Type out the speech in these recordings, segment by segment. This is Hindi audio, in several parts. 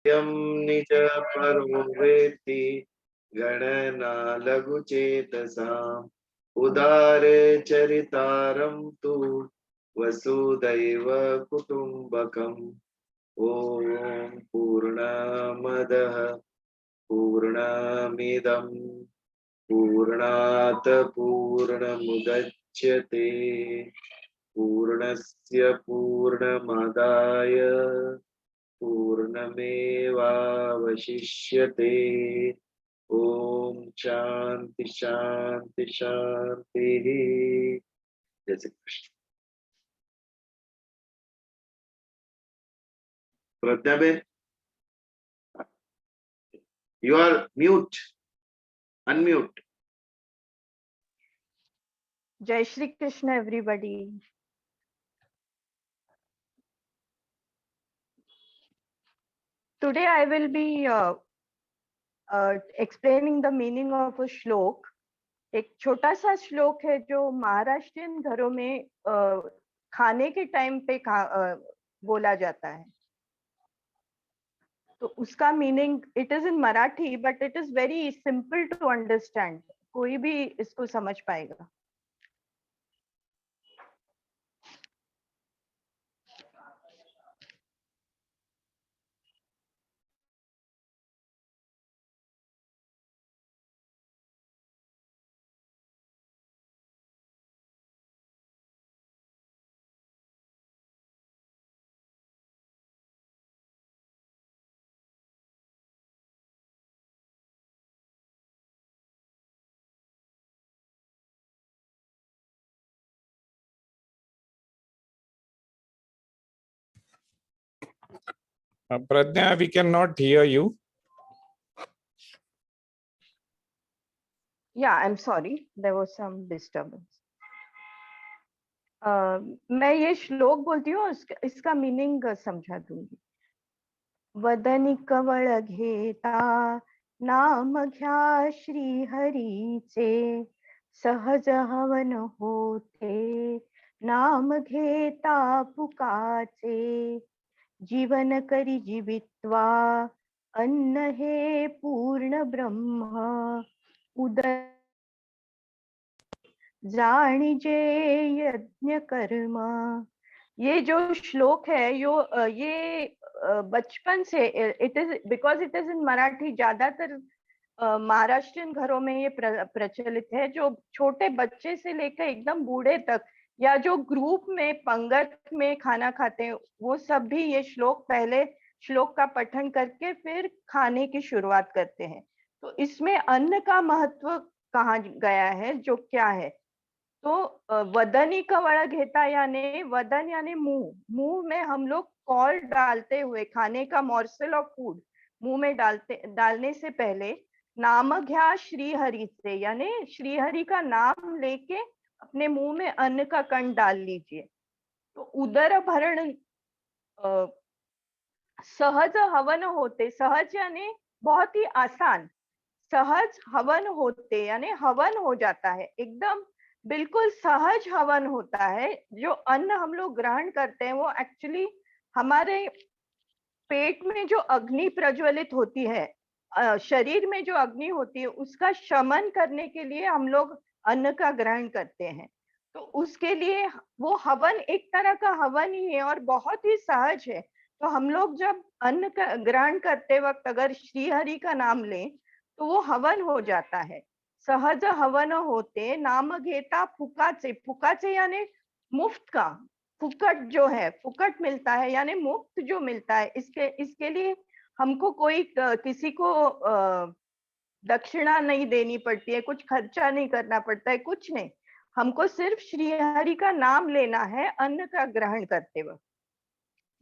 यं निज परो वेत्ति गणना लघुचेतसाम् उदारे चरितारं तु वसुदैव कुटुम्बकम् ॐ पूर्णमदः पूर्णमिदं पूर्णात् पूर्णमुदच्यते पूर्णस्य पूर्णमादाय पूर्णमेवावशिष्यते ओम शांति शांति शांति। जय Shri Krishna. प्रज्ञाबेन, you are mute, unmute. Jai Shri Krishna, everybody. Today I will be explaining the meaning of a श्लोक. एक छोटा सा श्लोक है जो महाराष्ट्रियन घरों में खाने के टाइम पे बोला जाता है. तो उसका meaning it is in Marathi but it is very simple to understand. कोई भी इसको समझ पाएगा. Pradnya, we cannot hear you. Yeah, I'm sorry. There was some disturbance. मैं ये श्लोक बोलती हूँ, इसका मीनिंग समझा दूंगी. वदनी कवळ घेता नाम घ्या श्री हरीचे सहज हवन होते नाम घेता पुकाचे जीवन करी जीवित्वा अन्न हे पूर्ण ब्रह्म उदर जाणिजे यज्ञ कर्म. ये जो श्लोक है ये बचपन से it is because it is in Marathi. ज्यादातर महाराष्ट्रियन घरों में ये प्रचलित है. जो छोटे बच्चे से लेकर एकदम बूढ़े तक या जो ग्रुप में पंगत में खाना खाते हैं वो सब भी ये श्लोक पहले श्लोक का पठन करके फिर खाने की शुरुआत करते हैं. तो इसमें अन्न का महत्व कहा गया है जो क्या है. तो वदनी कवळ घेता यानी वदन यानी मुंह. मुंह में हम लोग कौल डालते हुए खाने का मॉर्सल ऑफ फूड मुंह में डालने से पहले नाम घ्या श्री हरि से यानी श्री हरि का नाम लेके अपने मुंह में अन्न का कण डाल लीजिए. तो उदर भरण सहज हवन होते. सहज यानी बहुत ही आसान. सहज हवन होते यानी हवन हो जाता है. एकदम बिल्कुल सहज हवन होता है. जो अन्न हम लोग ग्रहण करते हैं वो एक्चुअली हमारे पेट में जो अग्नि प्रज्वलित होती है, शरीर में जो अग्नि होती है उसका शमन करने के लिए हम लोग अन्न का ग्रहण करते हैं. तो उसके लिए वो हवन एक तरह का हवन ही है और बहुत ही सहज है. तो हम लोग जब अन्न का ग्रहण करते वक्त अगर श्री हरि का नाम लें तो वो हवन हो जाता है. सहज हवन होते नाम घेता फुकाचे. फुकाचे यानी मुफ्त का. फुकट जो है फुकट मिलता है यानी मुफ्त जो मिलता है. इसके लिए हमको कोई किसी को दक्षिणा नहीं देनी पड़ती है, कुछ खर्चा नहीं करना पड़ता है, कुछ नहीं. हमको सिर्फ श्री हरि का नाम लेना है अन्न का ग्रहण करते वक्त.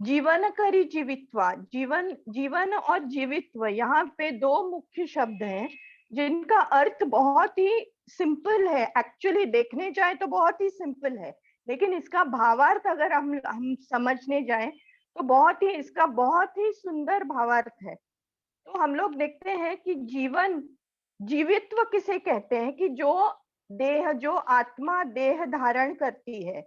जीवन करी जीवित्वा. जीवन और जीवित्व यहाँ पे दो मुख्य शब्द हैं जिनका अर्थ बहुत ही सिंपल है. एक्चुअली देखने जाए तो बहुत ही सिंपल है लेकिन इसका भावार्थ अगर हम समझने जाएं तो इसका बहुत ही सुंदर भावार्थ है. तो हम लोग देखते हैं कि जीवित्व किसे कहते हैं कि जो आत्मा देह धारण करती है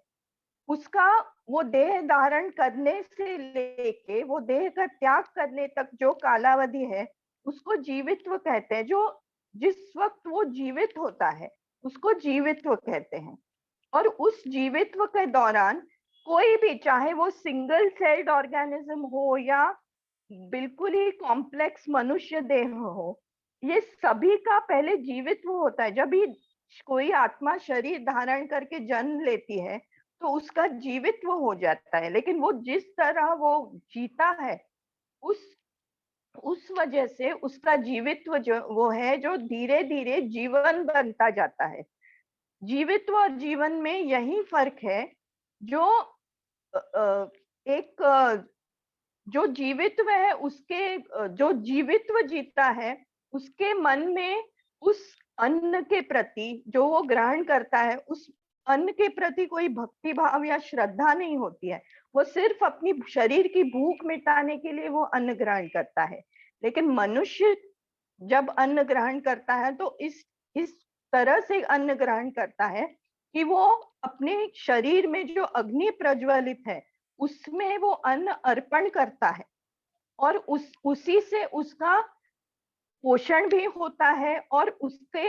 उसका वो देह धारण करने से लेके वो देह का त्याग करने तक जो कालावधि है उसको जीवित्व कहते हैं। जो जिस वक्त वो जीवित होता है उसको जीवित्व कहते हैं। और उस जीवित्व के दौरान कोई भी, चाहे वो सिंगल सेल्ड ऑर्गेनिज्म हो या बिल्कुल ही कॉम्प्लेक्स मनुष्य देह हो, ये सभी का पहले जीवित्व होता है। जब भी कोई आत्मा शरीर धारण करके जन्म लेती है तो उसका जीवित्व हो जाता है, लेकिन वो जिस तरह वो जीता है उस वजह से उसका जीवित्व जो वो है जो धीरे धीरे जीवन बनता जाता है। जीवित्व और जीवन में यही फर्क है। जो एक जो जीवित्व है उसके जो जीवित्व जीता है उसके मन में उस अन्न के प्रति जो वो ग्रहण करता है उस अन्न के प्रति कोई भक्ति भाव या श्रद्धा नहीं होती है। वो सिर्फ अपनी शरीर की भूख मिटाने के लिए वो अन्न ग्रहण करता है। लेकिन मनुष्य जब अन्न ग्रहण करता है तो इस तरह से अन्न ग्रहण करता है कि वो अपने शरीर में जो अग्नि प्रज्वलित है उसमें वो अन्न अर्पण करता है और उसी से उसका पोषण भी होता है और उसके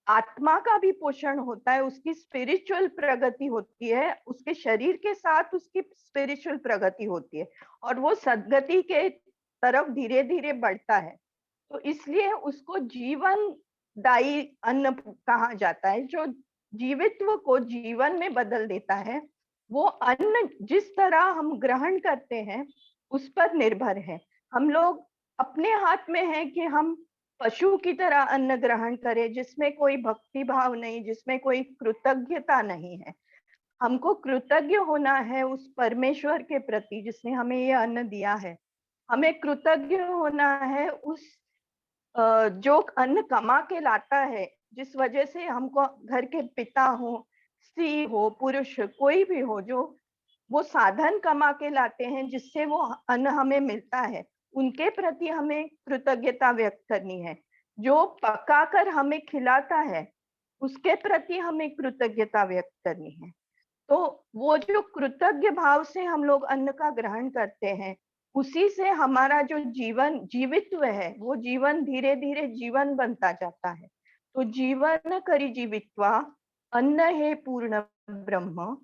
आत्मा का भी पोषण होता है, उसकी स्पिरिचुअल प्रगति होती है, उसके शरीर के साथ उसकी स्पिरिचुअल प्रगति होती है और वो सद्गति के तरफ धीरे धीरे बढ़ता है। तो इसलिए उसको जीवनदायी अन्न कहा जाता है। जो जीवित्व को जीवन में बदल देता है वो अन्न जिस तरह हम ग्रहण करते हैं उस पर निर्भर है। हम लोग अपने हाथ में है कि हम पशु की तरह अन्न ग्रहण करें जिसमें कोई भक्ति भाव नहीं, जिसमें कोई कृतज्ञता नहीं है। हमको कृतज्ञ होना है उस परमेश्वर के प्रति जिसने हमें ये अन्न दिया है। हमें कृतज्ञ होना है उस जो अन्न कमा के लाता है, जिस वजह से हमको घर के पिता हो, स्त्री हो, पुरुष कोई भी हो, जो वो साधन कमा के लाते हैं जिससे वो अन्न हमें मिलता है, उनके प्रति हमें कृतज्ञता व्यक्त करनी है। जो पकाकर हमें खिलाता है उसके प्रति हमें कृतज्ञता व्यक्त करनी है। तो वो जो कृतज्ञ भाव से हम लोग अन्न का ग्रहण करते हैं उसी से हमारा जो जीवन जीवित्व है वो जीवन धीरे धीरे जीवन बनता जाता है। तो जीवन करी जीवित्वा अन्न हे पूर्ण ब्रह्म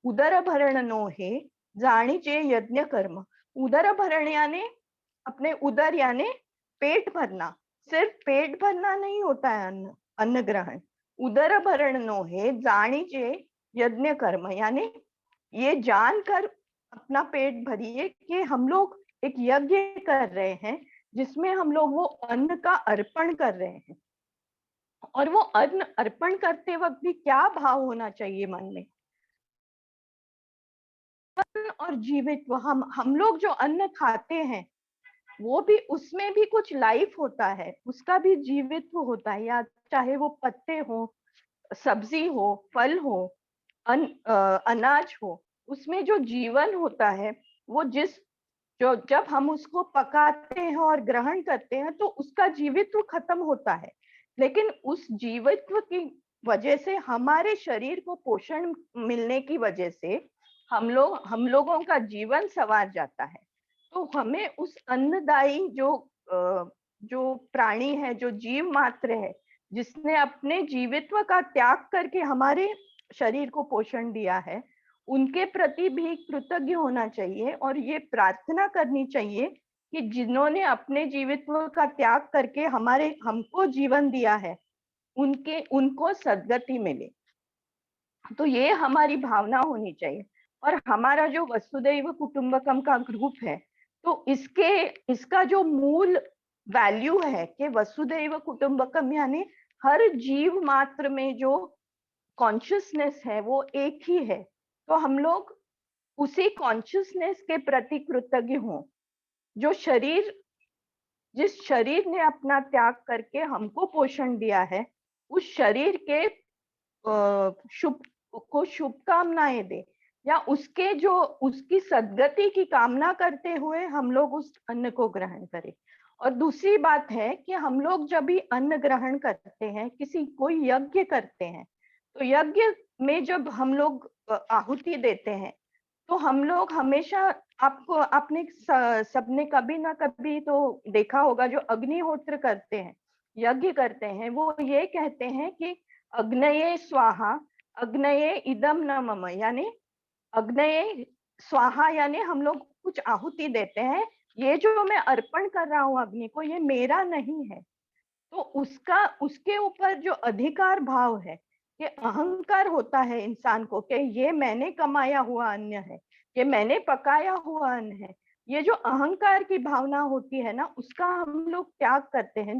उदर भरण नो हे जाणीजे यज्ञ कर्म। उदर भरण यानी अपने उदर यानी पेट भरना। सिर्फ पेट भरना नहीं होता है अन्न ग्रहण। उदर भरण नो हे जाणीजे यज्ञ कर्म यानी ये जानकर अपना पेट भरिए कि हम लोग एक यज्ञ कर रहे हैं जिसमें हम लोग वो अन्न का अर्पण कर रहे हैं। और वो अन्न अर्पण करते वक्त भी क्या भाव होना चाहिए मन में। और जीवित्व हम लोग जो अन्न खाते हैं वो भी उसमें भी कुछ लाइफ होता है, उसका भी जीवित्व होता है। या चाहे वो पत्ते हो, सब्जी हो, फल हो, अनाज हो, उसमें जो जीवन होता है वो जब हम उसको पकाते हैं और ग्रहण करते हैं तो उसका जीवित्व खत्म होता है। लेकिन उस जीवित्व की वजह से हमारे शरीर को पोषण मिलने की वजह से हम लोगों का जीवन संवार जाता है। तो हमें उस अन्नदायी जो प्राणी है, जो जीव मात्र है, जिसने अपने जीवित्व का त्याग करके हमारे शरीर को पोषण दिया है, उनके प्रति भी कृतज्ञ होना चाहिए और ये प्रार्थना करनी चाहिए कि जिन्होंने अपने जीवित्व का त्याग करके हमको जीवन दिया है उनको सद्गति मिले। तो ये हमारी भावना होनी चाहिए। और हमारा जो वसुदैव कुटुंबकम का ग्रुप है तो इसका जो मूल वैल्यू है कि वसुदैव कुटुंबकम यानी हर जीव मात्र में जो कॉन्शियसनेस है वो एक ही है। तो हम लोग उसी कॉन्शियसनेस के प्रति कृतज्ञ हों। जिस शरीर ने अपना त्याग करके हमको पोषण दिया है उस शरीर के शुभकामनाएं दे या उसकी सद्गति की कामना करते हुए हम लोग उस अन्न को ग्रहण करें। और दूसरी बात है कि हम लोग जब भी अन्न ग्रहण करते हैं, कोई यज्ञ करते हैं, तो यज्ञ में जब हम लोग आहुति देते हैं तो हम लोग हमेशा, आपने सबने कभी ना कभी तो देखा होगा, जो अग्निहोत्र करते हैं, यज्ञ करते हैं, वो ये कहते हैं कि अग्नये स्वाहा अग्नये इदम न मम, यानी अग्नये स्वाहा यानी हम लोग कुछ आहुति देते हैं, ये जो मैं अर्पण कर रहा हूँ अग्नि को, ये मेरा नहीं है। तो उसके ऊपर जो अधिकार भाव है, ये अहंकार होता है इंसान को कि ये मैंने कमाया हुआ अन्न है, ये मैंने पकाया हुआ अन्न है। ये जो अहंकार की भावना होती है ना, उसका हम लोग त्याग करते हैं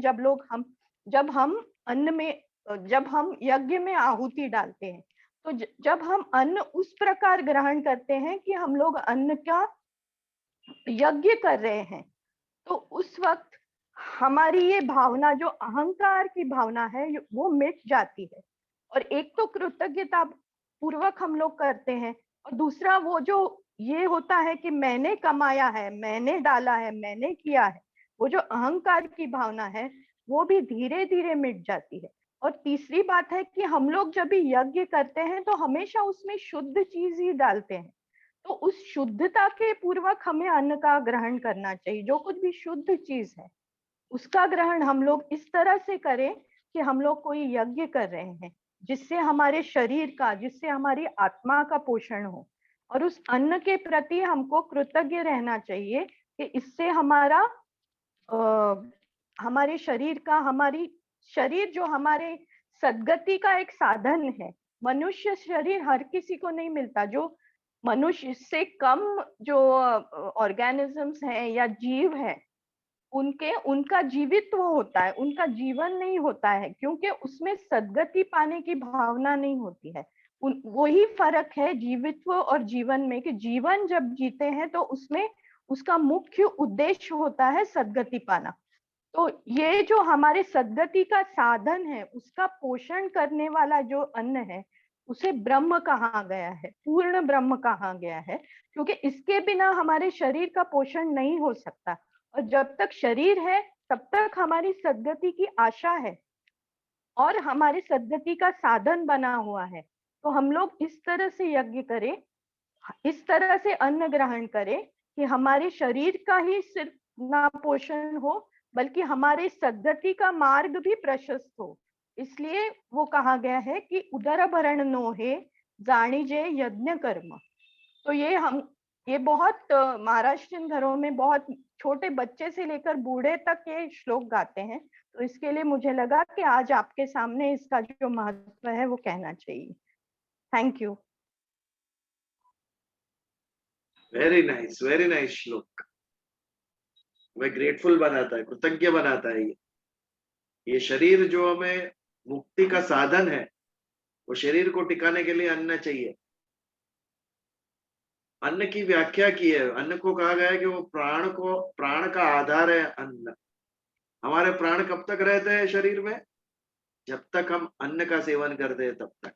जब हम अन्न में, जब हम यज्ञ में आहुति डालते हैं। तो जब हम अन्न उस प्रकार ग्रहण करते हैं कि हम लोग अन्न का यज्ञ कर रहे हैं, तो उस वक्त हमारी ये भावना, जो अहंकार की भावना है, वो मिट जाती है। और एक तो कृतज्ञता पूर्वक हम लोग करते हैं, और दूसरा वो जो ये होता है कि मैंने कमाया है, मैंने डाला है, मैंने किया है, वो जो अहंकार की भावना है, वो भी धीरे धीरे मिट जाती है। और तीसरी बात है कि हम लोग जब भी यज्ञ करते हैं तो हमेशा उसमें शुद्ध चीज ही डालते हैं। तो उस शुद्धता के पूर्वक हमें अन्न का ग्रहण करना चाहिए। जो कुछ भी शुद्ध चीज है उसका ग्रहण हम लोग इस तरह से करें कि हम लोग कोई यज्ञ कर रहे हैं, जिससे हमारे शरीर का, जिससे हमारी आत्मा का पोषण हो। और उस अन्न के प्रति हमको कृतज्ञ रहना चाहिए कि इससे हमारे शरीर जो हमारे सद्गति का एक साधन है। मनुष्य शरीर हर किसी को नहीं मिलता। जो मनुष्य से कम जो ऑर्गेनिजम्स हैं या जीव है, उनका जीवित्व होता है, उनका जीवन नहीं होता है, क्योंकि उसमें सद्गति पाने की भावना नहीं होती है। वही फर्क है जीवित्व और जीवन में, कि जीवन जब जीते हैं तो उसमें उसका मुख्य उद्देश्य होता है सद्गति पाना। तो ये जो हमारे सद्गति का साधन है, उसका पोषण करने वाला जो अन्न है, उसे ब्रह्म कहा गया है, पूर्ण ब्रह्म कहा गया है, क्योंकि इसके बिना हमारे शरीर का पोषण नहीं हो सकता। और जब तक शरीर है तब तक हमारी सद्गति की आशा है और हमारी सद्गति का साधन बना हुआ है। तो हम लोग इस तरह से यज्ञ करें, इस तरह से अन्न ग्रहण करें कि हमारे शरीर का ही सिर्फ ना पोषण हो, बल्कि हमारे सद्गति का मार्ग भी प्रशस्त हो। इसलिए वो कहा गया है कि उदर भरण नोहे जानिजे यज्ञ कर्म। तो ये बहुत महाराष्ट्रियन घरों में बहुत छोटे बच्चे से लेकर बूढ़े तक ये श्लोक गाते हैं। तो इसके लिए मुझे लगा कि आज आपके सामने इसका जो महत्व है वो कहना चाहिए। Thank you. वेरी नाइस श्लोक। हमें ग्रेटफुल बनाता है, कृतज्ञ बनाता है। ये शरीर जो हमें मुक्ति का साधन है, वो शरीर को टिकाने के लिए अन्न चाहिए। अन्न की व्याख्या की है, अन्न को कहा गया है कि वो प्राण का आधार है अन्न। हमारे प्राण कब तक रहते हैं शरीर में? जब तक हम अन्न का सेवन करते हैं तब तक।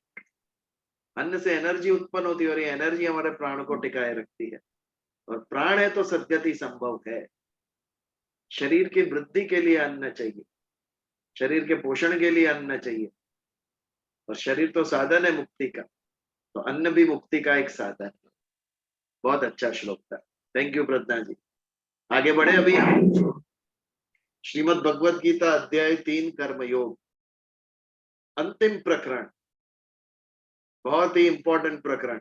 अन्न से एनर्जी उत्पन्न होती है और ये एनर्जी हमारे प्राण को टिकाए रखती है। और प्राण है तो सद्गति संभव है। शरीर की वृद्धि के लिए अन्न चाहिए, शरीर के पोषण के लिए अन्न चाहिए, और शरीर तो साधन है मुक्ति का, तो अन्न भी मुक्ति का एक साधन है। बहुत अच्छा श्लोक था। थैंक यू प्रज्ञा जी। आगे बढ़े अभी हम श्रीमद् भगवद गीता अध्याय 3 कर्मयोग, अंतिम प्रकरण, बहुत ही इंपॉर्टेंट प्रकरण।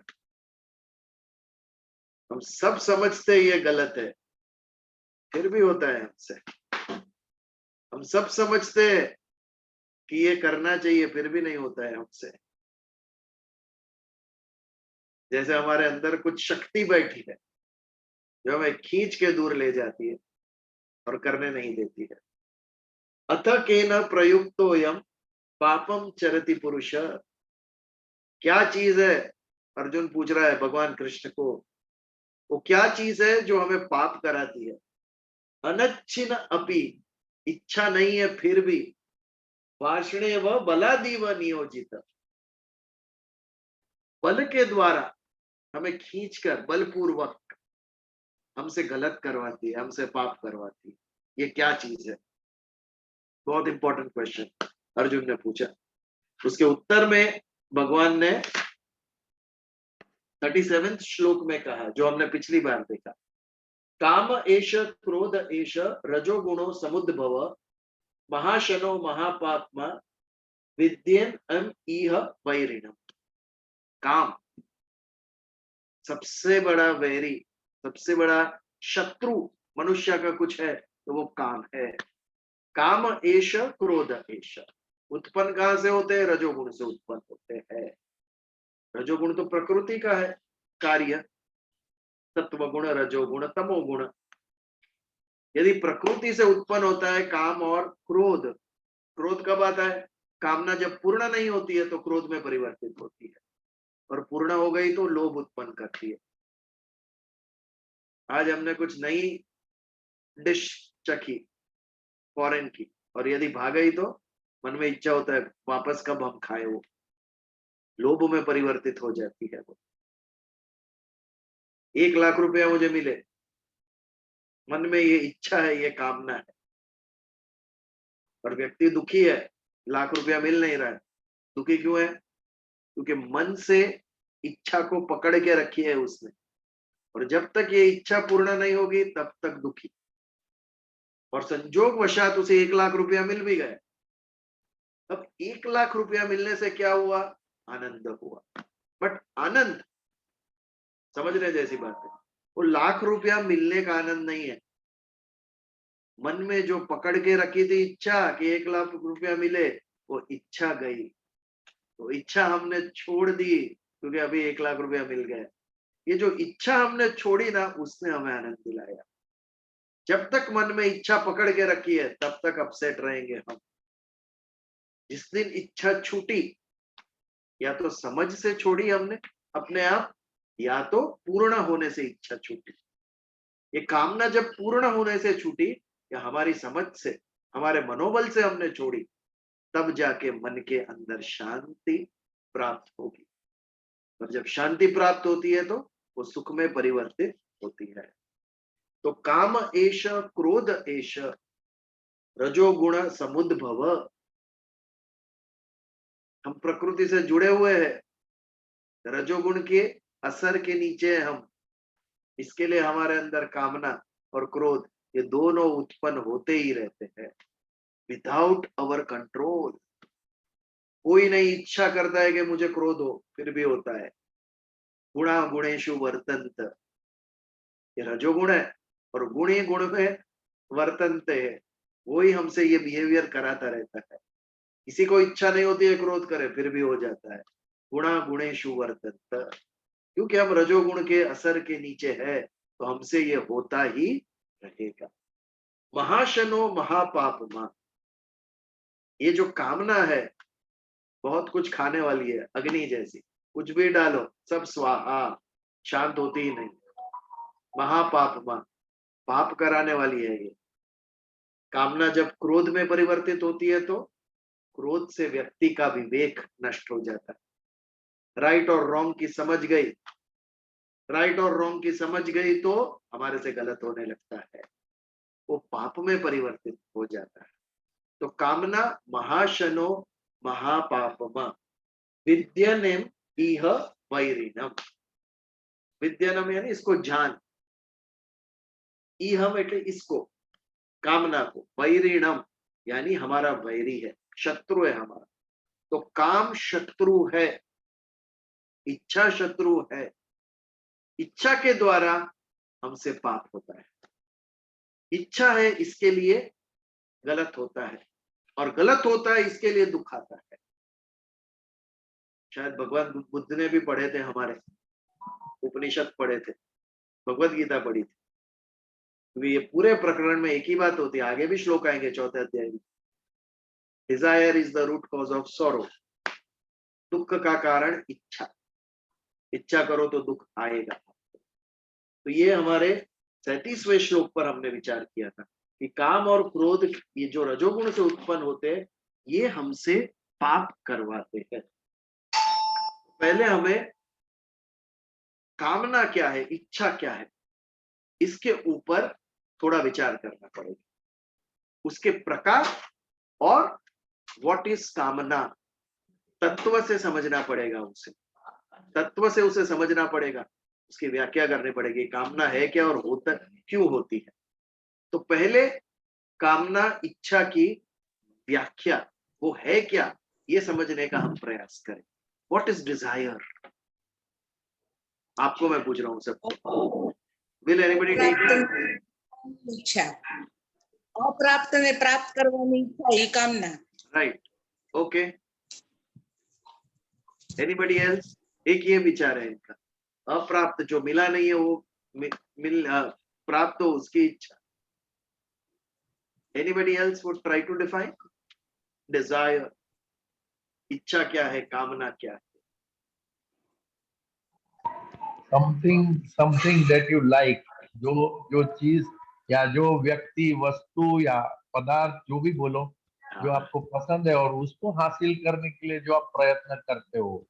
हम सब समझते ये गलत है, फिर भी होता है हमसे। हम सब समझते हैं कि ये करना चाहिए, फिर भी नहीं होता है हमसे। जैसे हमारे अंदर कुछ शक्ति बैठी है जो हमें खींच के दूर ले जाती है और करने नहीं देती है। अथ केन प्रयुक्तोयम पापम चरति पुरुष। क्या चीज है? अर्जुन पूछ रहा है भगवान कृष्ण को, वो क्या चीज है जो हमें पाप कराती है? अनच्छिन अपि, इच्छा नहीं है फिर भी, भाषणे व बलादीव नियोजित, बल के द्वारा हमें खींचकर बलपूर्वक हमसे गलत करवाती है, हमसे पाप करवाती है। ये क्या चीज है? बहुत इंपॉर्टेंट क्वेश्चन अर्जुन ने पूछा। उसके उत्तर में भगवान ने 37वें श्लोक में कहा, जो हमने पिछली बार देखा, काम एष क्रोध एष रजोगुणो समुद्भव महाशनो महापाप्मा विद्येन अम इह वैरिणम। काम सबसे बड़ा वैरी, सबसे बड़ा शत्रु मनुष्य का कुछ है तो वो काम है। काम एष क्रोध एष। उत्पन्न कहां से होते हैं? रजोगुण से उत्पन्न होते हैं। रजोगुण तो प्रकृति का है कार्य, सत्वगुण रजोगुण तमोगुण। यदि प्रकृति से उत्पन्न होता है काम और क्रोध, क्रोध कब आता है? कामना जब पूर्ण नहीं होती है तो क्रोध में परिवर्तित होती है, और पूर्ण हो गई तो लोभ उत्पन्न करती है। आज हमने कुछ नई डिश चखी फॉरेन की, और यदि भाग गई तो मन में इच्छा होता है वापस कब हम खाए, वो लोभ में परिवर्तित हो जाती है। वो 1,00,000 रुपया मुझे मिले, मन में ये इच्छा है, ये कामना है, और व्यक्ति दुखी है, 1,00,000 रुपया मिल नहीं रहा है। दुखी क्यों है? क्योंकि मन से इच्छा को पकड़ के रखी है उसने, और जब तक ये इच्छा पूर्ण नहीं होगी तब तक दुखी। और संजोग वशात उसे 1,00,000 रुपया मिल भी गए। अब 1,00,000 रुपया मिलने से क्या हुआ? आनंद हुआ। बट आनंद, समझ रहे जैसी बात है, वो 1,00,000 रुपया मिलने का आनंद नहीं है। मन में जो पकड़ के रखी थी इच्छा कि 1,00,000 रुपया मिले, वो इच्छा गई, तो इच्छा हमने छोड़ दी क्योंकि अभी 1,00,000 रुपया मिल गए। ये जो इच्छा हमने छोड़ी ना, उसने हमें आनंद दिलाया। जब तक मन में इच्छा पकड़ के रखी है तब तक अपसेट रहेंगे हम। जिस दिन इच्छा छूटी, या तो समझ से छोड़ी हमने अपने आप, या तो पूर्ण होने से इच्छा छूटी। ये कामना जब पूर्ण होने से छूटी, या हमारी समझ से, हमारे मनोबल से हमने छोड़ी, तब जाके मन के अंदर शांति प्राप्त होगी। और जब शांति प्राप्त होती है तो वो सुख में परिवर्तित होती है। तो काम एष क्रोध एष रजोगुण समुद्भव। हम प्रकृति से जुड़े हुए हैं, रजोगुण के असर के नीचे है हम। इसके लिए हमारे अंदर कामना और क्रोध, ये दोनों उत्पन्न होते ही रहते हैं विदाउट अवर कंट्रोल। कोई नहीं इच्छा करता है कि मुझे क्रोध हो, फिर भी होता है। गुणा गुणेषु वर्तन्त, ये रजोगुण है, और गुण ही गुण में वर्तनते है, वही हमसे ये बिहेवियर कराता रहता है। किसी को इच्छा नहीं होती है क्रोध करे, फिर भी हो जाता है। गुणा गुणेषु वर्तन्त, क्योंकि हम रजोगुण के असर के नीचे है, तो हमसे ये होता ही रहेगा। महाशनो महापापमा, ये जो कामना है बहुत कुछ खाने वाली है, अग्नि जैसी, कुछ भी डालो सब स्वाहा, शांत होती ही नहीं। महापापमा, पाप कराने वाली है ये कामना। जब क्रोध में परिवर्तित होती है तो क्रोध से व्यक्ति का विवेक नष्ट हो जाता है। राइट और रॉन्ग की समझ गई, राइट और रॉन्ग की समझ गई तो हमारे से गलत होने लगता है, वो पाप में परिवर्तित हो जाता है। तो कामना महाशनो महापापमा विद्यनेम इह वैरिणम। विद्यनम यानी इसको जान, इहम એટલે इसको, कामना को, वैरिणम यानी हमारा वैरी है, शत्रु है हमारा। तो काम शत्रु है, इच्छा शत्रु है। इच्छा के द्वारा हमसे पाप होता है। इच्छा है इसके लिए गलत होता है, और गलत होता है इसके लिए दुख आता है। शायद भगवान बुद्ध ने भी पढ़े थे, हमारे उपनिषद पढ़े थे, भगवत गीता पढ़ी थी, क्योंकि ये पूरे प्रकरण में एक ही बात होती है। आगे भी श्लोक आएंगे 4थे अध्याय में। Desire is the root cause of sorrow, दुख का कारण इच्छा, इच्छा करो तो दुख आएगा। तो ये हमारे 37वें श्लोक पर हमने विचार किया था कि काम और क्रोध, ये जो रजोगुण से उत्पन्न होते हैं, ये हमसे पाप करवाते हैं। पहले हमें कामना क्या है, इच्छा क्या है, इसके ऊपर थोड़ा विचार करना पड़ेगा। उसके प्रकार और व्हाट इज कामना, तत्व से समझना पड़ेगा उसे। तत्व से उसे समझना पड़ेगा, उसकी व्याख्या करनी पड़ेगी, कामना है क्या और होता क्यों होती है। तो पहले कामना इच्छा की व्याख्या, वो है क्या, ये समझने का हम प्रयास करें। What is desire? आपको मैं पूछ रहा हूं सबको, विल एनीबडी टेक? इच्छा, अप्राप्त ने प्राप्त करवानी इच्छा ही कामना। Right, okay, anybody else? एक ये विचार है इनका, अप्राप्त जो मिला नहीं है वो प्राप्त हो उसकी इच्छा। Anybody else would try to define desire? इच्छा क्या है, कामना क्या है? समथिंग दैट यू लाइक, जो चीज या जो व्यक्ति, वस्तु या पदार्थ, जो भी बोलो, जो आपको पसंद है और उसको हासिल करने के लिए जो आप प्रयत्न करते हो,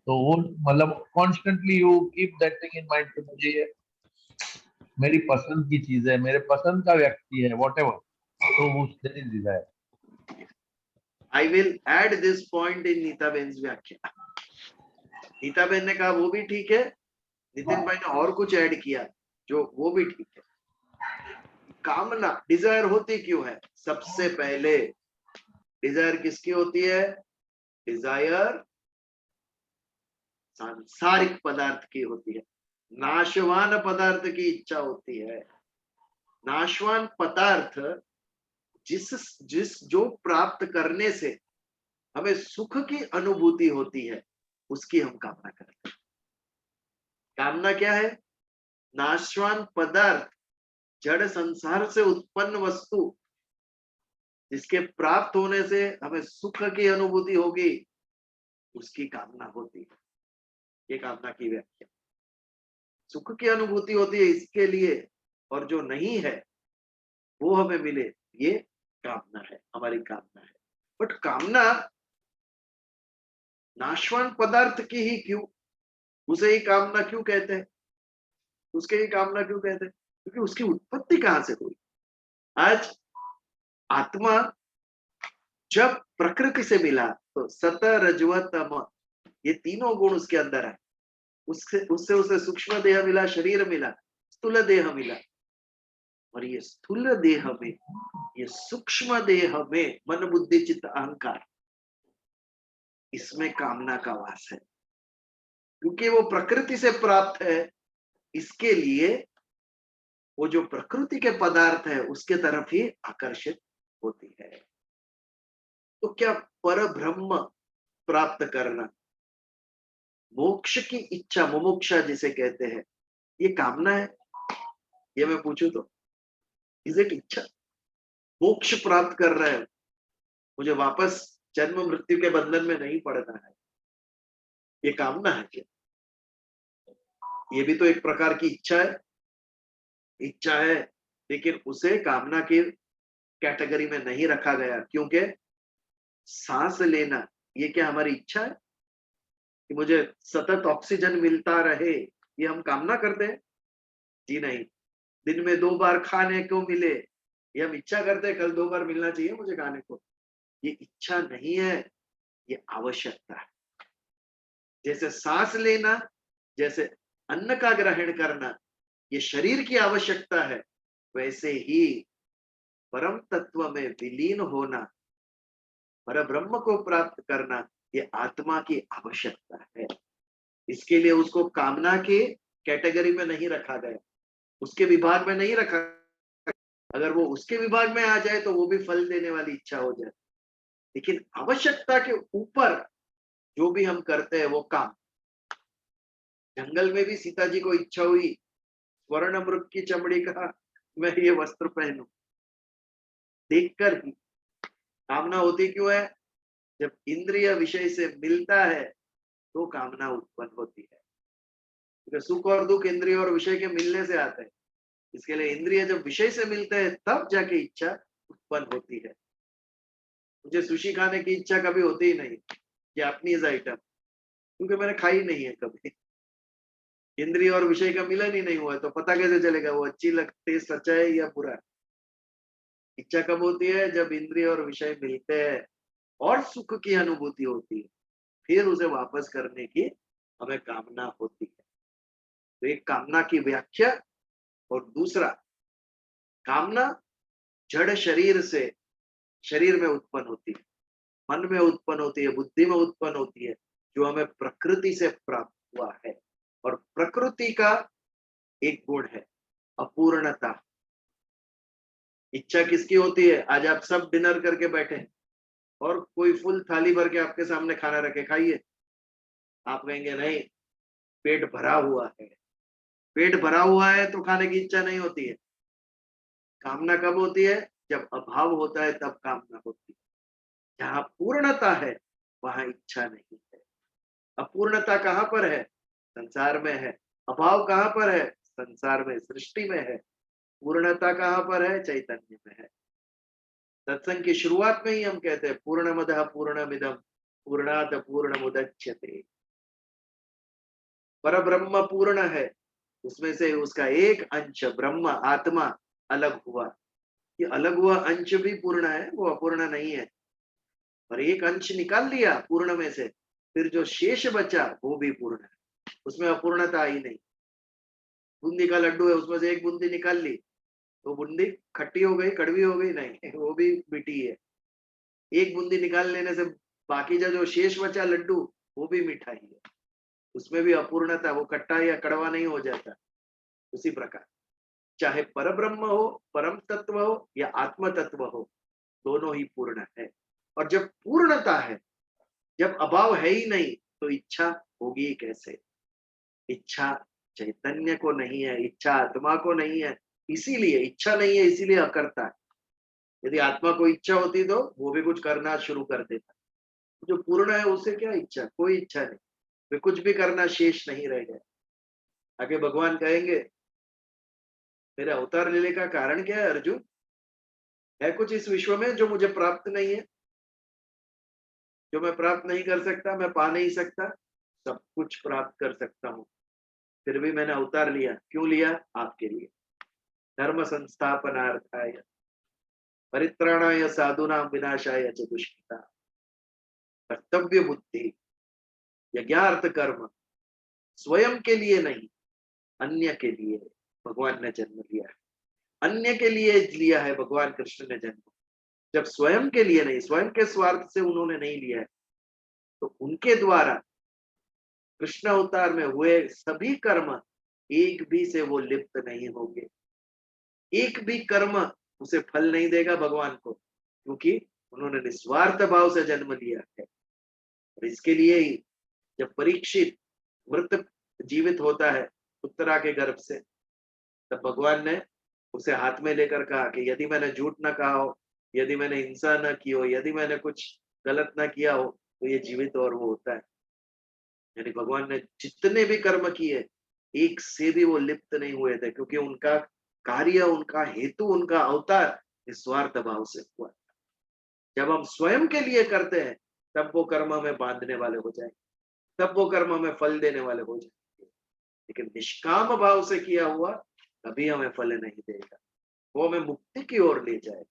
तो वो मतलब constantly you keep that thing in mind कि मुझे ये मेरी पसंद की चीज है, मेरे पसंद का व्यक्ति है, व्हाटएवर, तो वो that is desire. I will add this point in Nita बेन्स व्याख्या। नीता बेन ने कहा वो भी ठीक है, नितिन भाई ने और कुछ ऐड किया जो वो भी ठीक है। कामना, डिजायर होती क्यों है? सबसे पहले डिजायर किसकी होती है? डिजायर सांसारिक पदार्थ की होती है, नाशवान पदार्थ की इच्छा होती है। नाशवान पदार्थ जिस जो प्राप्त करने से हमें सुख की अनुभूति होती है, उसकी हम कामना करते हैं। कामना क्या है? नाशवान पदार्थ, जड़ संसार से उत्पन्न वस्तु, जिसके प्राप्त होने से हमें सुख की अनुभूति होगी, उसकी कामना होती है। ये कामना की व्याख्या। सुख की अनुभूति होती है इसके लिए, और जो नहीं है वो हमें मिले, ये कामना है, हमारी कामना है। बट कामना नाशवान पदार्थ की ही क्यों? उसे ही कामना क्यों कहते हैं? उसके ही कामना क्यों कहते हैं? क्योंकि उसकी उत्पत्ति कहां से हुई? आज आत्मा जब प्रकृति से मिला तो सत रजव तम, ये तीनों गुण उसके अंदर है। उससे उससे उसे सूक्ष्म देह मिला, शरीर मिला, स्थूल देह मिला, और ये स्थूल देह में, ये सूक्ष्म देह में मन बुद्धि चित्त अहंकार, इसमें कामना का वास है। क्योंकि वो प्रकृति से प्राप्त है, इसके लिए वो जो प्रकृति के पदार्थ है उसके तरफ ही आकर्षित होती है। तो क्या पर ब्रह्म प्राप्त करना, मोक्ष की इच्छा, मुमुक्षा जिसे कहते हैं, ये कामना है? ये मैं पूछूं तो इज इट इच्छा? मोक्ष प्राप्त कर रहा है, मुझे वापस जन्म मृत्यु के बंधन में नहीं पड़ना है, ये कामना है क्या? ये भी तो एक प्रकार की इच्छा है। इच्छा है, लेकिन उसे कामना की कैटेगरी में नहीं रखा गया, क्योंकि सांस लेना, ये क्या हमारी इच्छा है कि मुझे सतत ऑक्सीजन मिलता रहे? ये हम कामना करते हैं? जी नहीं। दिन में 2 बार खाने को मिले, ये हम इच्छा करते हैं, कल 2 बार मिलना चाहिए मुझे खाने को। ये इच्छा नहीं है, ये आवश्यकता है। जैसे सांस लेना, जैसे अन्न का ग्रहण करना, ये शरीर की आवश्यकता है, वैसे ही परम तत्व में विलीन होना, पर ब्रह्म को प्राप्त करना, ये आत्मा की आवश्यकता है। इसके लिए उसको कामना के कैटेगरी में नहीं रखा गया, उसके विभाग में नहीं रखा। अगर वो उसके विभाग में आ जाए तो वो भी फल देने वाली इच्छा हो जाए। लेकिन आवश्यकता के ऊपर जो भी हम करते हैं वो काम। जंगल में भी सीता जी को इच्छा हुई स्वर्ण मृग की चमड़ी का मैं ये वस्त्र पहनूं, देखकर ही। कामना होती क्यों है? जब इंद्रिय विषय से मिलता है तो कामना उत्पन्न होती है। क्योंकि सुख और दुख इंद्रिय और विषय के मिलने से आते हैं। इसके लिए इंद्रिय जब विषय से मिलते हैं तब जाके इच्छा उत्पन्न होती है। मुझे सुशी खाने की इच्छा कभी होती ही नहीं, जापानीज आइटम, क्योंकि मैंने खाई नहीं है कभी। इंद्रिय और विषय का मिलन ही नहीं हुआ है, तो पता कैसे चलेगा वो अच्छी टेस्ट अच्छा है या बुरा है? इच्छा कब होती है? जब इंद्रिय और विषय मिलते हैं और सुख की अनुभूति होती है, फिर उसे वापस करने की हमें कामना होती है। तो एक कामना की व्याख्या, और दूसरा, कामना जड़ शरीर से शरीर में उत्पन्न होती है, मन में उत्पन्न होती है, बुद्धि में उत्पन्न होती है, जो हमें प्रकृति से प्राप्त हुआ है। और प्रकृति का एक गुण है अपूर्णता। इच्छा किसकी होती है? आज आप सब डिनर करके बैठे हैं और कोई फुल थाली भर के आपके सामने खाना रखे, खाइए। आप कहेंगे नहीं, पेट भरा हुआ है। पेट भरा हुआ है तो खाने की इच्छा नहीं होती है। कामना कब होती है? जब अभाव होता है तब कामना होती है। जहां पूर्णता है वहां इच्छा नहीं है। अपूर्णता कहां पर है? संसार में है। अभाव कहां पर है? संसार में, सृष्टि में है। पूर्णता कहां पर है? चैतन्य में है। सत्संग की शुरुआत में ही हम कहते हैं पूर्णमदः पूर्णमिदं पूर्णात् पूर्णमुदच्यते। पर ब्रह्म पूर्ण है, उसमें से उसका एक अंश ब्रह्म आत्मा अलग हुआ। ये अलग हुआ अंश भी पूर्ण है, वो अपूर्ण नहीं है। और एक अंश निकाल लिया पूर्ण में से, फिर जो शेष बचा वो भी पूर्ण है, उसमें अपूर्णता आई नहीं। बूंदी का लड्डू है, उसमें से एक बूंदी निकाल ली तो बूंदी खट्टी हो गई, कड़वी हो गई? नहीं, वो भी मीठी है। एक बूंदी निकाल लेने से बाकी जो शेष बचा लड्डू वो भी मीठा ही है, उसमें भी अपूर्णता, वो खट्टा या कड़वा नहीं हो जाता। उसी प्रकार चाहे परब्रह्म हो, परम तत्व हो या आत्म तत्व हो, दोनों ही पूर्ण है। और जब पूर्णता है, जब अभाव है ही नहीं, तो इच्छा होगी कैसे? इच्छा चैतन्य को नहीं है, इच्छा आत्मा को नहीं है, इसीलिए इच्छा नहीं है, इसीलिए अकर्ता है। यदि आत्मा को इच्छा होती तो वो भी कुछ करना शुरू कर देता। जो पूर्ण है उससे क्या इच्छा? कोई इच्छा नहीं, वे कुछ भी करना शेष नहीं रह गया। आगे भगवान कहेंगे मेरे अवतार लेने का कारण क्या है अर्जुन? है कुछ इस विश्व में जो मुझे प्राप्त नहीं है, जो मैं प्राप्त नहीं कर सकता, मैं पा नहीं सकता? सब कुछ प्राप्त कर सकता हूँ, फिर भी मैंने अवतार लिया। क्यों लिया? आपके लिए। धर्म संस्थापनार्थाय परित्राणाय साधूनां विनाशाय च दुष्कृता। कर्तव्य बुद्धि, यज्ञार्थ कर्म, स्वयं के लिए नहीं, अन्य के लिए भगवान ने जन्म लिया है। अन्य के लिए लिया है भगवान कृष्ण ने जन्म। जब स्वयं के लिए नहीं, स्वयं के स्वार्थ से उन्होंने नहीं लिया है, तो उनके द्वारा कृष्ण अवतार में हुए सभी कर्म एक भी से वो लिप्त नहीं होंगे। एक भी कर्म उसे फल नहीं देगा भगवान को, क्योंकि उन्होंने निस्वार्थ भाव से जन्म लिया है। और इसके लिए ही जब परीक्षित मृत जीवित होता है उत्तरा के गर्भ से, तब भगवान ने उसे हाथ में लेकर कहा कि यदि मैंने झूठ ना कहा हो, यदि मैंने हिंसा न की हो, यदि मैंने कुछ गलत ना किया हो, तो ये जीवित और वो होता है। यानी भगवान ने जितने भी कर्म किए, एक से भी वो लिप्त नहीं हुए थे, क्योंकि उनका कार्य, उनका हेतु, उनका अवतार निस्वार्थ भाव से हुआ। जब हम स्वयं के लिए करते हैं तब वो कर्म हमें बांधने वाले हो जाएंगे, तब वो कर्म हमें फल देने वाले हो जाएंगे। लेकिन निष्काम भाव से किया हुआ कभी हमें फल नहीं देगा, वो हमें मुक्ति की ओर ले जाए।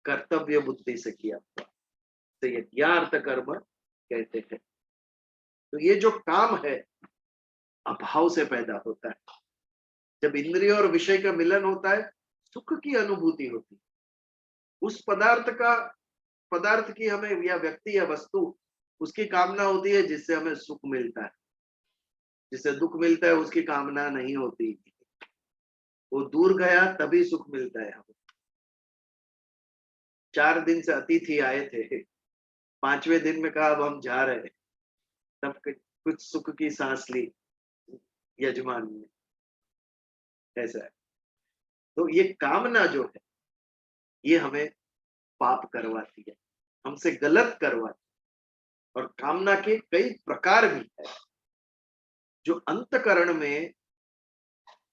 कर्तव्य बुद्धि से किया हुआ, तो ये यज्ञार्थ कर्म कहते हैं। तो ये जो काम है अभाव से पैदा होता है। जब इंद्रिय और विषय का मिलन होता है, सुख की अनुभूति होती है। उस पदार्थ की हमें, या व्यक्ति या वस्तु, उसकी कामना होती है जिससे हमें सुख मिलता है। जिससे दुख मिलता है उसकी कामना नहीं होती, वो दूर गया तभी सुख मिलता है हमें। 4 दिन से अतिथि आए थे, 5वें दिन में कहा अब हम जा रहे हैं, तब कुछ सुख की सांस ली यजमान ने। ऐसा है। तो ये कामना जो है ये हमें पाप करवाती है, हमसे गलत करवाती है। और कामना के कई प्रकार भी है जो अंतकरण में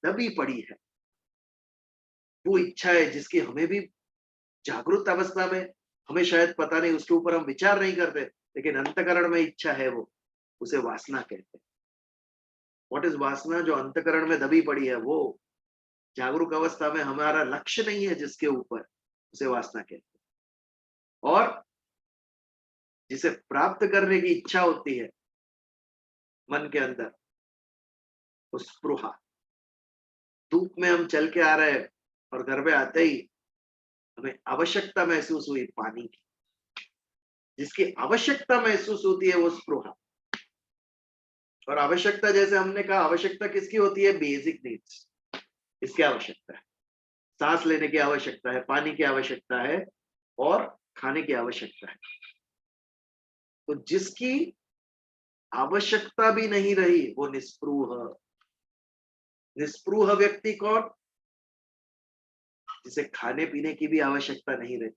दबी पड़ी है। वो इच्छा है जिसकी हमें भी जागृत अवस्था में हमें शायद पता नहीं, उसके ऊपर हम विचार नहीं करते, लेकिन अंतकरण में इच्छा है, वो उसे वासना कहते हैं। व्हाट इज वासना? जो अंतकरण में दबी पड़ी है, वो जागरूक अवस्था में हमारा लक्ष्य नहीं है जिसके ऊपर, उसे वासना कहते हैं। और जिसे प्राप्त करने की इच्छा होती है, मन के अंदर, वो स्पृहा। धूप में हम चल के आ रहे हैं और घर में आते ही हमें आवश्यकता महसूस हुई पानी की, जिसकी आवश्यकता महसूस होती है वो स्पृहा। और आवश्यकता, जैसे हमने कहा, आवश्यकता किसकी होती है? बेसिक नीड्स, इसकी आवश्यकता है। सांस लेने की आवश्यकता है, पानी की आवश्यकता है और खाने की आवश्यकता है। तो जिसकी आवश्यकता भी नहीं रही वो निस्पृह। निस्पृह व्यक्ति कौन? जिसे खाने पीने की भी आवश्यकता नहीं रही,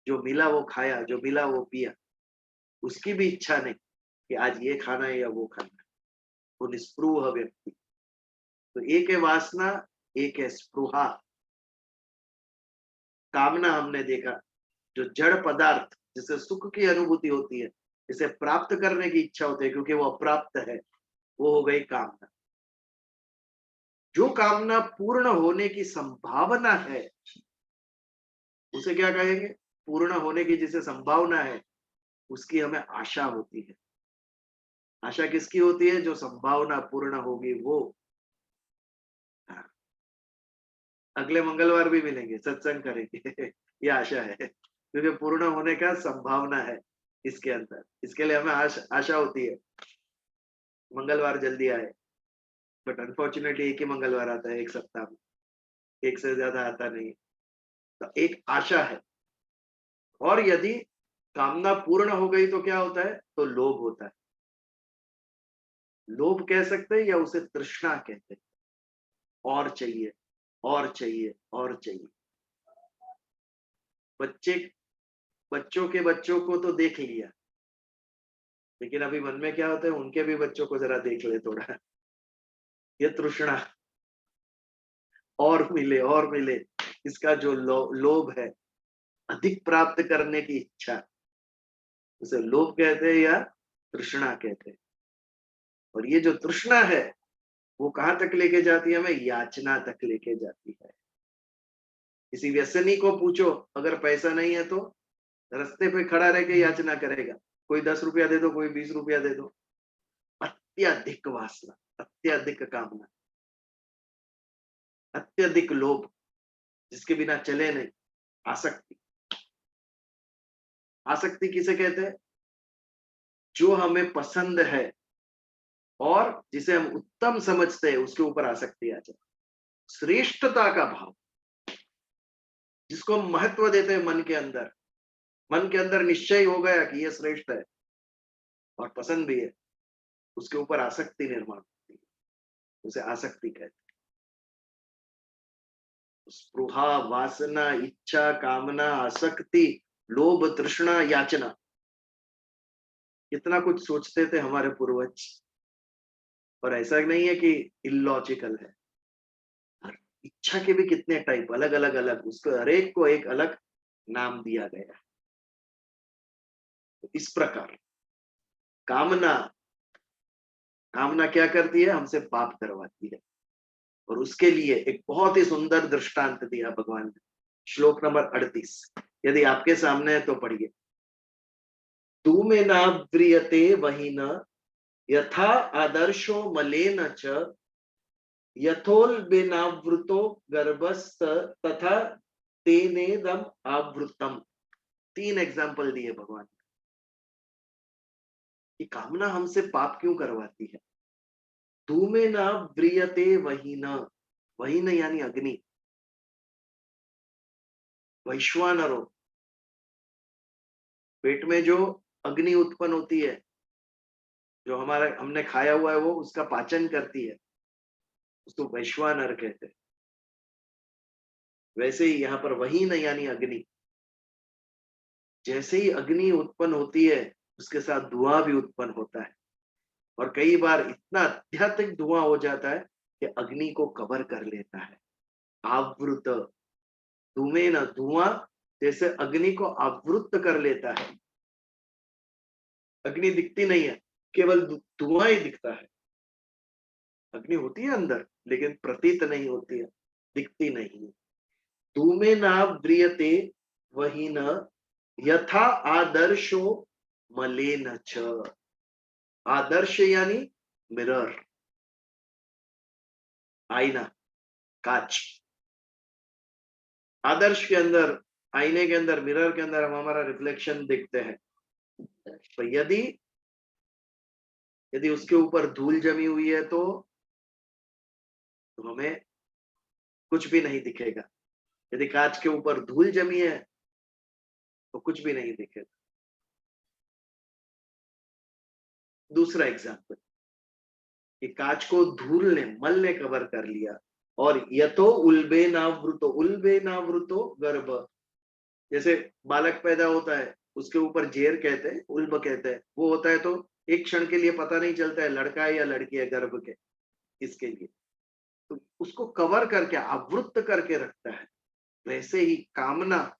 जो मिला वो खाया, जो मिला वो पिया, उसकी भी इच्छा नहीं कि आज ये खाना है या वो खाना है, वो निस्पृह व्यक्ति। तो एक है वासना, एक है स्पृहा। कामना हमने देखा, जो जड़ पदार्थ जिसे सुख की अनुभूति होती है, जिसे प्राप्त करने की इच्छा होती है क्योंकि वो अप्राप्त है, वो हो गई कामना। जो कामना पूर्ण होने की संभावना है उसे क्या कहेंगे? पूर्ण होने की जिसे संभावना है उसकी हमें आशा होती है। आशा किसकी होती है? जो संभावना पूर्ण होगी वो। अगले मंगलवार भी मिलेंगे, सत्संग करेंगे ये आशा है, क्योंकि पूर्ण होने का संभावना है इसके अंदर। इसके लिए हमें आशा होती है मंगलवार जल्दी आए, बट अनफॉर्चुनेटली एक ही मंगलवार आता है एक सप्ताह में, एक से ज्यादा आता नहीं। तो एक आशा है। और यदि कामना पूर्ण हो गई तो क्या होता है? तो लोभ होता है। लोभ कह सकते हैं या उसे तृष्णा कहते हैं। और चाहिए, और चाहिए, और चाहिए। बच्चों के बच्चों को तो देख लिया, लेकिन अभी मन में क्या होता है? उनके भी बच्चों को जरा देख ले थोड़ा। ये तृष्णा, और मिले और मिले, इसका जो लोभ है, अधिक प्राप्त करने की इच्छा, उसे लोभ कहते हैं या तृष्णा कहते हैं। और ये जो तृष्णा है वो कहां तक लेके जाती है? हमें याचना तक लेके जाती है। किसी व्यसनी को पूछो, अगर पैसा नहीं है तो रास्ते पे खड़ा रह के याचना करेगा। कोई 10 रुपया दे दो, कोई 20 रुपया दे दो। अत्यधिक वासना, अत्यधिक कामना, अत्यधिक लोभ, जिसके बिना चले नहीं। आसक्ति। आसक्ति किसे कहते हैं? जो हमें पसंद है और जिसे हम उत्तम समझते हैं उसके ऊपर आसक्ति आ जाए। श्रेष्ठता का भाव, जिसको हम महत्व देते हैं मन के अंदर। मन के अंदर निश्चय हो गया कि यह श्रेष्ठ है और पसंद भी है, उसके ऊपर आसक्ति निर्माण होती है, उसे आसक्ति कहते हैं। स्पृहा, वासना, इच्छा, कामना, आसक्ति, लोभ, तृष्णा, याचना, कितना कुछ सोचते थे हमारे पूर्वज। और ऐसा नहीं है कि इलॉजिकल है। इच्छा के भी कितने टाइप, अलग अलग अलग, उसको हर एक को एक अलग नाम दिया गया। तो इस प्रकार कामना, कामना क्या करती है? हमसे पाप करवाती है। और उसके लिए एक बहुत ही सुंदर दृष्टांत दिया भगवान ने। श्लोक नंबर 38 यदि आपके सामने है तो पढ़िए। धूमेना व्रियते वहीन यथा आदर्शो मलेन च यथोल्बेनावृतो गर्भस्थ तथा तेनेदम आवृतम। 3 एग्जाम्पल दिए भगवान ने कि कामना हमसे पाप क्यों करवाती है। धूमेना व्रियते वहीन, वहीन यानी अग्नि, वैश्वानरो, पेट में जो अग्नि उत्पन्न होती है, जो हमारा हमने खाया हुआ है वो उसका पाचन करती है, उसको वैश्वानर कहते हैं। वैसे ही यहाँ पर वहीन यानी अग्नि, जैसे ही अग्नि उत्पन्न होती है उसके साथ धुआं भी उत्पन्न होता है। और कई बार इतना अत्यधिक धुआं हो जाता है कि अग्नि को कवर कर लेता है। आवृत, धुएं न, धुआं जैसे अग्नि को आवृत कर लेता है। अग्नि दिखती नहीं है, केवल धुआं ही दिखता है। अग्नि होती है अंदर लेकिन प्रतीत नहीं होती है, दिखती नहीं है। धूमेना व्रियते वहीन यथा आदर्शो मलेन च। आदर्श यानी मिरर, आईना, कांच। आदर्श के अंदर, आईने के अंदर, मिरर के अंदर हम हमारा रिफ्लेक्शन देखते हैं। तो यदि यदि उसके ऊपर धूल जमी हुई है तो हमें कुछ भी नहीं दिखेगा। यदि कांच के ऊपर धूल जमी है तो कुछ भी नहीं दिखेगा। दूसरा एग्जाम्पल, कि कांच को धूल ने, मल ने कवर कर लिया, और यतो उल्बे नावृतो गर्भ। जैसे बालक पैदा होता है, उसके ऊपर जेर कहते हैं, उल्ब कहते हैं, वो होता है तो एक क्षण के लिए पता नहीं चलता है लड़का है या लड़की है गर्भ के, इसके लिए तो उसको कवर करके, आवृत्त करके रखता है। वैसे ही कामना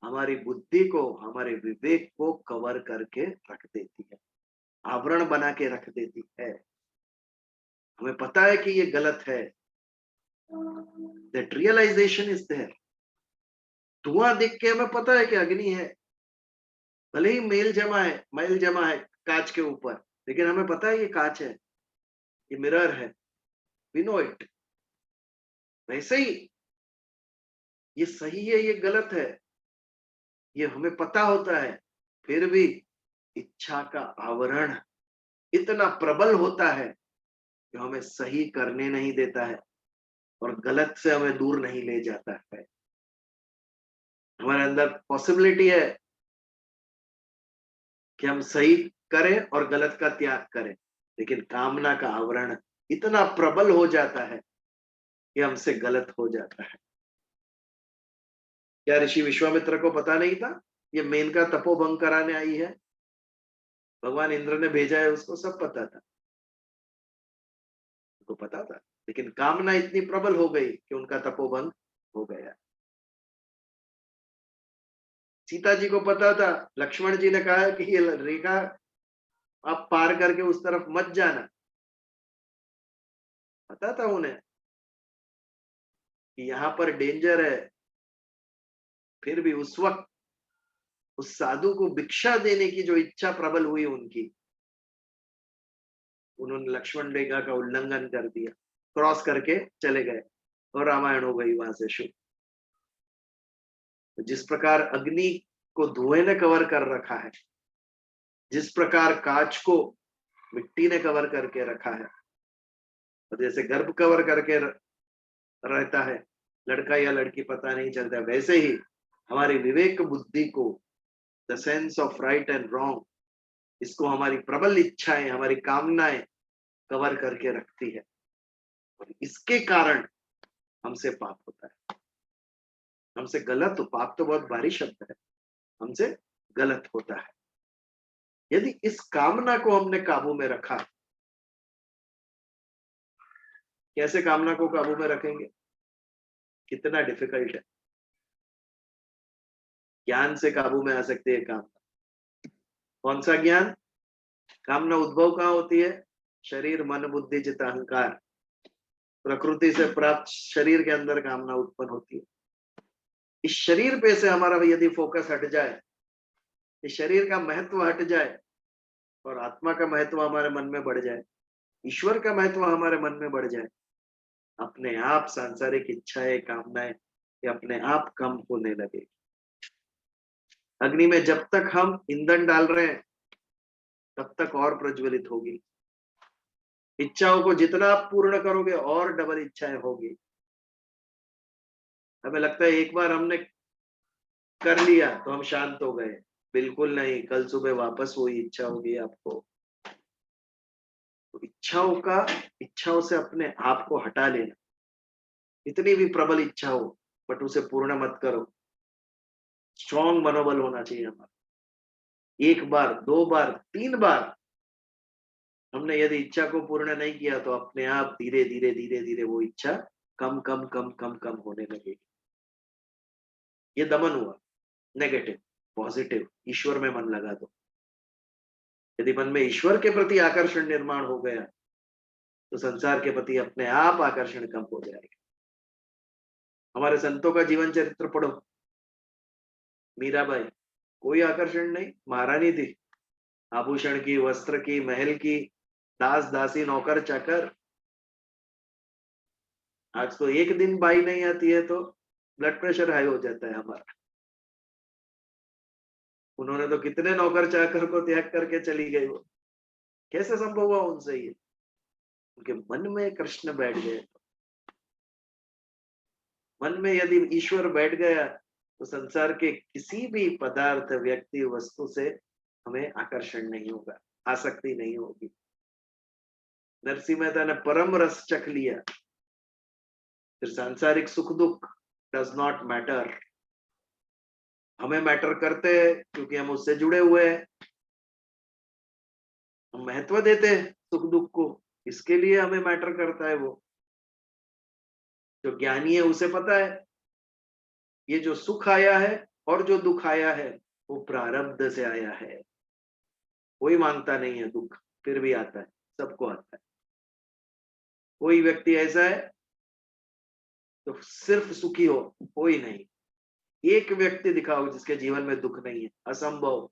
हमारी बुद्धि को, हमारे विवेक को कवर करके रख देती है, आवरण बना के रख देती है। हमें पता है कि ये गलत है, दैट रियलाइजेशन इज देयर। धुआं देख के हमें पता है कि अग्नि है, भले ही मैल जमा है कांच के ऊपर, लेकिन हमें पता है ये कांच है, ये मिरर है, वी नो इट। वैसे ही ये सही है, ये गलत है, ये हमें पता होता है, फिर भी इच्छा का आवरण इतना प्रबल होता है कि हमें सही करने नहीं देता है और गलत से हमें दूर नहीं ले जाता है। हमारे अंदर पॉसिबिलिटी है कि हम सही करें और गलत का त्याग करें, लेकिन कामना का आवरण इतना प्रबल हो जाता है कि हमसे गलत हो जाता है। क्या ऋषि विश्वामित्र को पता नहीं था ये मेनका तपोभंग कराने आई है? भगवान इंद्र ने भेजा है, उसको सब पता था, उसको पता था, लेकिन कामना इतनी प्रबल हो गई कि उनका तपोभंग हो गया। सीता जी को पता था, लक्ष्मण जी ने कहा कि ये रेखा आप पार करके उस तरफ मत जाना, पता था उन्हें कि यहां पर डेंजर है। फिर भी उस वक्त उस साधु को भिक्षा देने की जो इच्छा प्रबल हुई उनकी, उन्होंने लक्ष्मण रेखा का उल्लंघन कर दिया, क्रॉस करके चले गए और रामायण हो गई वहां से शुरू। जिस प्रकार अग्नि को धुएं ने कवर कर रखा है, जिस प्रकार कांच को मिट्टी ने कवर करके रखा है, और जैसे गर्भ कवर करके रहता है, लड़का या लड़की पता नहीं चलता, वैसे ही हमारी विवेक बुद्धि को, the sense of right and wrong, इसको हमारी प्रबल इच्छाएं, हमारी कामनाएं कवर करके रखती है, और इसके कारण हमसे पाप होता है, हमसे गलत। पाप तो बहुत भारी शब्द है, हमसे गलत होता है। यदि इस कामना को हमने काबू में रखा, कैसे कामना को काबू में रखेंगे? कितना डिफिकल्ट है। ज्ञान से काबू में आ सकती है कामना। कौन सा ज्ञान? कामना उद्भव कहां होती है? शरीर, मन, बुद्धि, चित्त, अहंकार, प्रकृति से प्राप्त शरीर के अंदर कामना उत्पन्न होती है। इस शरीर पे से हमारा यदि फोकस हट जाए, इस शरीर का महत्व हट जाए और आत्मा का महत्व हमारे मन में बढ़ जाए, ईश्वर का महत्व हमारे मन में बढ़ जाए, अपने आप सांसारिक इच्छाएं, कामनाएं ये अपने आप कम होने लगे। अग्नि में जब तक हम ईंधन डाल रहे हैं तब तक और प्रज्वलित होगी। इच्छाओं को जितना आप पूर्ण करोगे और डबल इच्छाएं होगी। हमें लगता है एक बार हमने कर लिया तो हम शांत हो गए, बिल्कुल नहीं, कल सुबह वापस वही इच्छा होगी आपको। तो इच्छाओं से अपने आप को हटा लेना। इतनी भी प्रबल इच्छा हो बट उसे पूर्ण मत करो। स्ट्रॉन्ग मनोबल होना चाहिए हमारा। एक बार, दो बार, तीन बार हमने यदि इच्छा को पूर्ण नहीं किया तो अपने आप धीरे धीरे धीरे धीरे वो इच्छा कम कम कम कम कम होने लगेगी। ये दमन हुआ। नेगेटिव। पॉजिटिव, ईश्वर में मन लगा दो। यदि मन में ईश्वर के प्रति आकर्षण निर्माण हो गया तो संसार के प्रति अपने आप आकर्षण कम हो जाएगा। हमारे संतों का जीवन चरित्र पढ़ो। मीराबाई, कोई आकर्षण नहीं, महारानी थी, आभूषण की, वस्त्र की, महल की, दास दासी, नौकर चाकर। आज तो एक दिन बाई नहीं आती है तो ब्लड प्रेशर हाई हो जाता है हमारा। उन्होंने तो कितने नौकर चाकर को त्याग करके चली गई, वो कैसे संभव हुआ उनसे ये? उनके मन में कृष्ण बैठ गए। मन में यदि ईश्वर बैठ गया तो संसार के किसी भी पदार्थ, व्यक्ति, वस्तु से हमें आकर्षण नहीं होगा, आसक्ति नहीं होगी। नरसिंह मेहता ने परम रस चख लिया, फिर सांसारिक सुख दुख डज नॉट मैटर। हमें मैटर करते हैं क्योंकि हम उससे जुड़े हुए हैं, हम महत्व देते हैं सुख दुख को, इसके लिए हमें मैटर करता है वो। जो ज्ञानी है उसे पता है ये जो सुख आया है और जो दुख आया है वो प्रारब्ध से आया है। कोई मांगता नहीं है दुख, फिर भी आता है, सबको आता है। कोई व्यक्ति ऐसा है तो सिर्फ सुखी हो, कोई नहीं। एक व्यक्ति दिखाओ जिसके जीवन में दुख नहीं है, असंभव।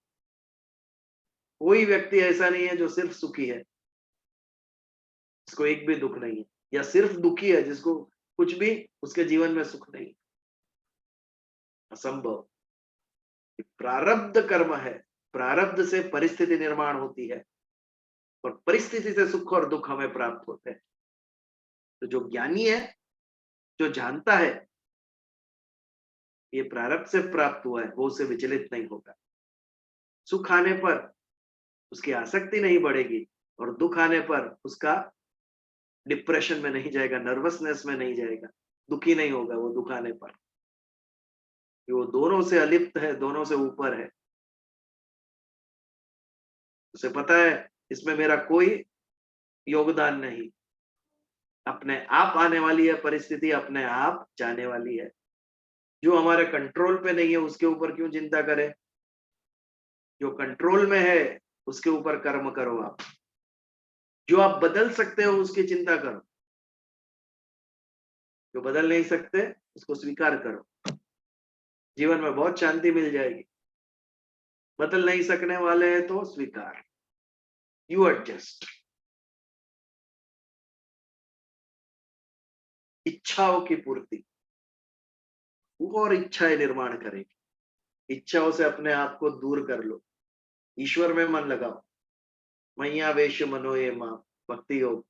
कोई व्यक्ति ऐसा नहीं है जो सिर्फ सुखी है, जिसको एक भी दुख नहीं है, या सिर्फ दुखी है जिसको कुछ भी उसके जीवन में सुख नहीं। असंभव। प्रारब्ध कर्म है, प्रारब्ध से परिस्थिति निर्माण होती है और परिस्थिति से सुख और दुख हमें प्राप्त होते हैं। तो जो ज्ञानी है, जो जानता है ये प्रारब्ध से प्राप्त हुआ है, वो उससे विचलित नहीं होगा। सुख आने पर उसकी आसक्ति नहीं बढ़ेगी और दुख आने पर उसका डिप्रेशन में नहीं जाएगा, नर्वसनेस में नहीं जाएगा, दुखी नहीं होगा वो दुख आने पर। वो दोनों से अलिप्त है, दोनों से ऊपर है। उसे पता है इसमें मेरा कोई योगदान नहीं, अपने आप आने वाली है परिस्थिति, अपने आप जाने वाली है। जो हमारे कंट्रोल पे नहीं है उसके ऊपर क्यों चिंता करें? जो कंट्रोल में है उसके ऊपर कर्म करो आप। जो आप बदल सकते हो उसकी चिंता करो, जो बदल नहीं सकते उसको स्वीकार करो। जीवन में बहुत शांति मिल जाएगी। बदल नहीं सकने वाले हैं तो स्वीकार, यू एडजस्ट। इच्छाओं की पूर्ति, और इच्छाएं निर्माण करेगी। इच्छाओं से अपने आप को दूर कर लो, ईश्वर में मन लगाओ। मैया वेश मनो ये मां, भक्ति योग।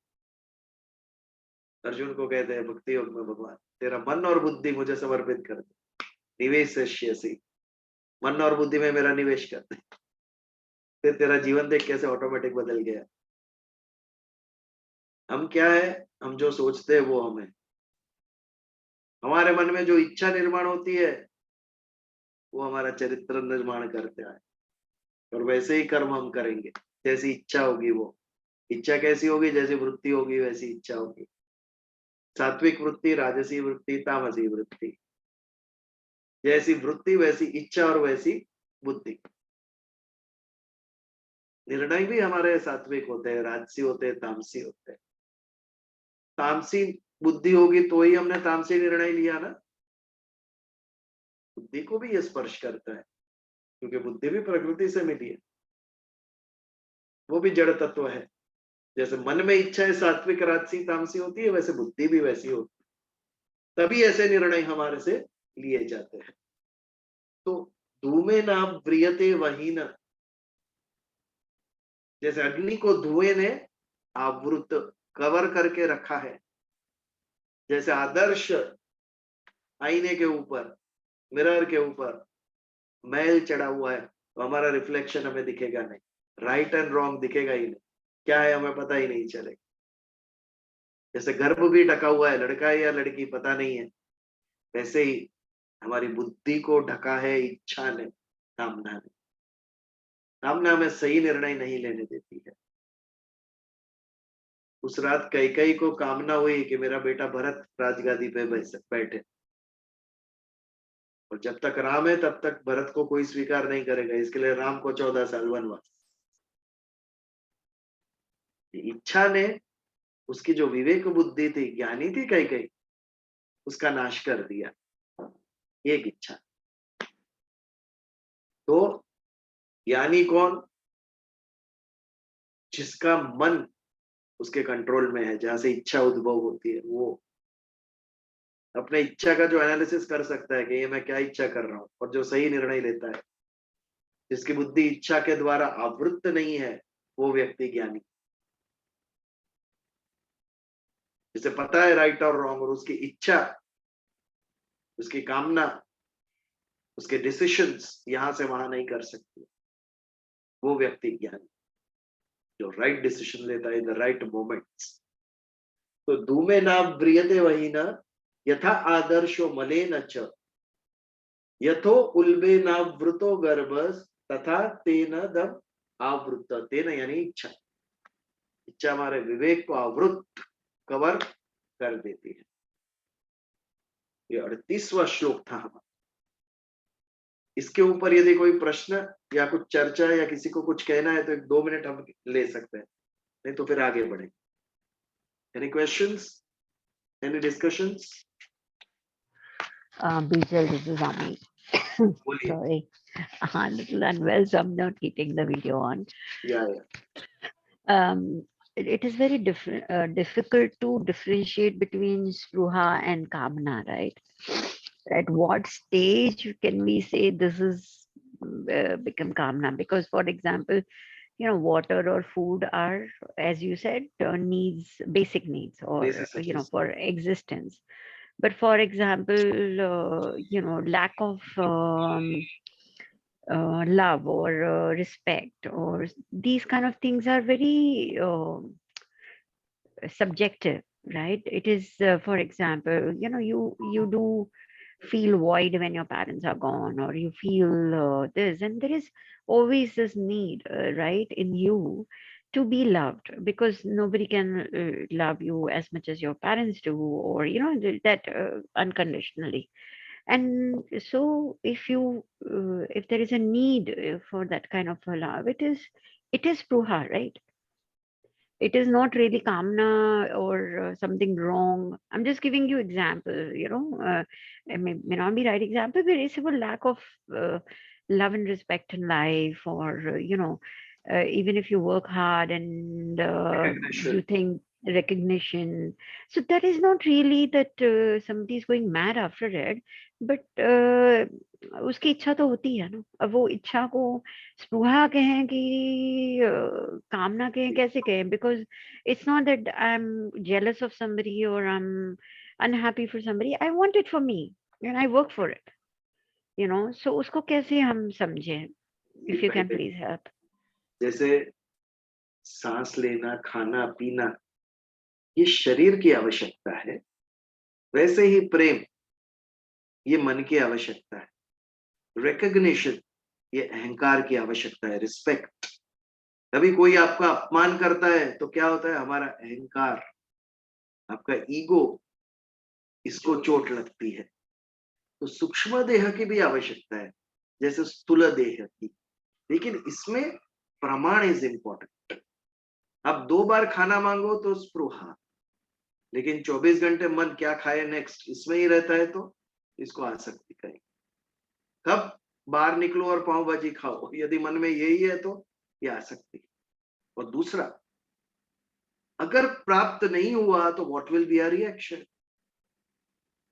अर्जुन को कहते हैं भक्ति योग में भगवान तेरा मन और बुद्धि मुझे समर्पित कर दे, निवेश। मन और बुद्धि में मेरा निवेश कर दे, फिर तेरा जीवन देख कैसे ऑटोमेटिक बदल गया। हम क्या है, हम जो सोचते हैं वो हमें। हमारे मन में जो इच्छा निर्माण होती है वो हमारा चरित्र निर्माण करता है, और वैसे ही कर्म हम करेंगे। जैसी इच्छा होगी वो इच्छा कैसी होगी, जैसी वृत्ति होगी वैसी इच्छा होगी। सात्विक वृत्ति, राजसी वृत्ति, तामसी वृत्ति। जैसी वृत्ति वैसी इच्छा और वैसी बुद्धि। निर्णय भी हमारे सात्विक होते हैं, राजसी होते हैं, तामसी होते हैं। तामसी बुद्धि होगी तो ही हमने तामसी निर्णय लिया ना। बुद्धि को भी ये स्पर्श करता है क्योंकि बुद्धि भी प्रकृति से मिली है, वो भी जड़ तत्व है। जैसे मन में इच्छा है सात्विक, राजसी, तामसी होती है, वैसे बुद्धि भी वैसी होती है। तभी ऐसे निर्णय हमारे से लिए जाते हैं। तो धूमे नाम व्रियते वहीन, जैसे अग्नि को धुएं ने आवृत कवर करके रखा है, जैसे आदर्श आईने के ऊपर, मिरर के ऊपर मैल चढ़ा हुआ है तो हमारा रिफ्लेक्शन हमें दिखेगा नहीं, राइट एंड रॉन्ग दिखेगा ही नहीं, क्या है हमें पता ही नहीं चलेगा। जैसे गर्भ भी ढका हुआ है, लड़का है या लड़की पता नहीं है, वैसे ही हमारी बुद्धि को ढका है इच्छा ने, कामना ने। कामना हमें सही निर्णय नहीं लेने देती है। उस रात कैकेयी को कामना हुई कि मेरा बेटा भरत राजगादी पे बैठे, और जब तक राम है तब तक भरत को कोई स्वीकार नहीं करेगा, इसके लिए राम को 14 साल वनवास। इच्छा ने, उसकी जो विवेक बुद्धि थी, ज्ञानी थी कैकेयी, उसका नाश कर दिया, एक इच्छा। तो ज्ञानी कौन? जिसका मन उसके कंट्रोल में है, जहां से इच्छा उद्भव होती है, वो अपने इच्छा का जो एनालिसिस कर सकता है कि ये मैं क्या इच्छा कर रहा हूं, और जो सही निर्णय लेता है, जिसकी बुद्धि इच्छा के द्वारा आवृत्त नहीं है, वो व्यक्ति ज्ञानी। जिसे पता है राइट और रॉन्ग, और उसकी इच्छा, उसकी कामना, उसके डिसीशंस यहां से वहां नहीं कर सकती, वो व्यक्ति ज्ञानी, जो राइट डिसीजन लेता है इन द राइट मोमेंट्स। तो धूमे ना व्रियते वही न यथा आदर्शो मलेन च यथो उल्बे नावृतो गर्भस तथा तेन दम आवृत। तेन यानी इच्छा, इच्छा हमारे विवेक को आवृत, कवर कर देती है। ये 38वां श्लोक था हमारा। इसके ऊपर यदि कोई प्रश्न या कुछ चर्चा या किसी को कुछ कहना है तो 1-2 मिनट हम ले सकते हैं, नहीं तो फिर आगे बढ़े। Any questions, any discussions? Bijal, this is Ami. बोलिए। Sorry, little unwell, so I'm not keeping the video on. या It is very difficult to differentiate between spruha and kamna, right? At what stage can we say this is become kamna? Because, for example, water or food are, as you said, needs, basic needs, or Necessities. for existence. But for example, lack of love or respect or these kind of things are very subjective, right? It is, for example, you do feel void when your parents are gone, or you feel this, and there is always this need, right, in you to be loved, because nobody can love you as much as your parents do, or that unconditionally. And so if if there is a need for that kind of a love, it is pruha, right? It is not really kamna or something wrong. I'm just giving you example, it may not be right example, but it's a lack of love and respect in life, or even if you work hard and Recognition. you think recognition, so that is not really that somebody is going mad after it, but उसकी इच्छा तो होती है ना। अब वो इच्छा को स्पृहा कहें कि कामना कहें, कैसे कहें? Because it's not that I'm jealous of somebody or I'm unhappy for somebody. I want it for me and I work for it. So उसको कैसे हम समझें? If you can please help. जैसे सांस लेना, खाना पीना, ये शरीर की आवश्यकता है, वैसे ही प्रेम ये मन की आवश्यकता है। रिकॉग्निशन ये अहंकार की आवश्यकता है, रिस्पेक्ट। कभी कोई आपका अपमान करता है तो क्या होता है? हमारा अहंकार, आपका ईगो, इसको चोट लगती है। तो सूक्ष्म देह की भी आवश्यकता है, जैसे स्थूल देह की, लेकिन इसमें प्रमाण इज इंपॉर्टेंट। आप 2 बार खाना मांगो तो स्पृहा, लेकिन 24 घंटे मन क्या खाए नेक्स्ट इसमें ही रहता है तो इसको आसक्ति कहेंगे। कब बाहर निकलो और पाव भाजी खाओ, यदि मन में यही है तो ये आसक्ति। और दूसरा, अगर प्राप्त नहीं हुआ तो what will be our reaction?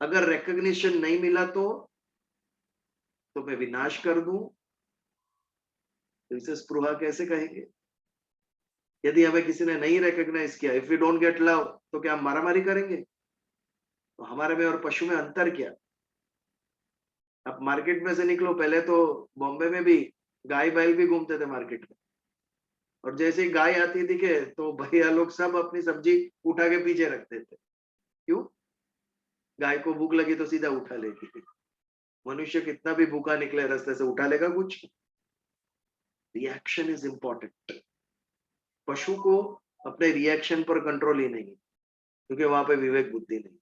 अगर रिकॉग्निशन नहीं मिला तो मैं विनाश कर दूं, तो इसे स्पृहा कैसे कहेंगे? यदि हमें किसी ने नहीं रिकॉग्नाइज किया, if we don't get love, तो क्या हम मारामारी करेंगे? तो हमारे में और पशु में अंतर क्या? आप मार्केट में से निकलो, पहले तो बॉम्बे में भी गाय बैल भी घूमते थे मार्केट में, और जैसे ही गाय आती दिखे तो भैया लोग सब अपनी सब्जी उठा के पीछे रखते थे। क्यों? गाय को भूख लगी तो सीधा उठा लेगी। मनुष्य कितना भी भूखा निकले रास्ते से उठा लेगा कुछ? Reaction is important. पशु को अपने रिएक्शन पर कंट्रोल ही नहीं, क्योंकि वहां पे विवेक बुद्धि नहीं।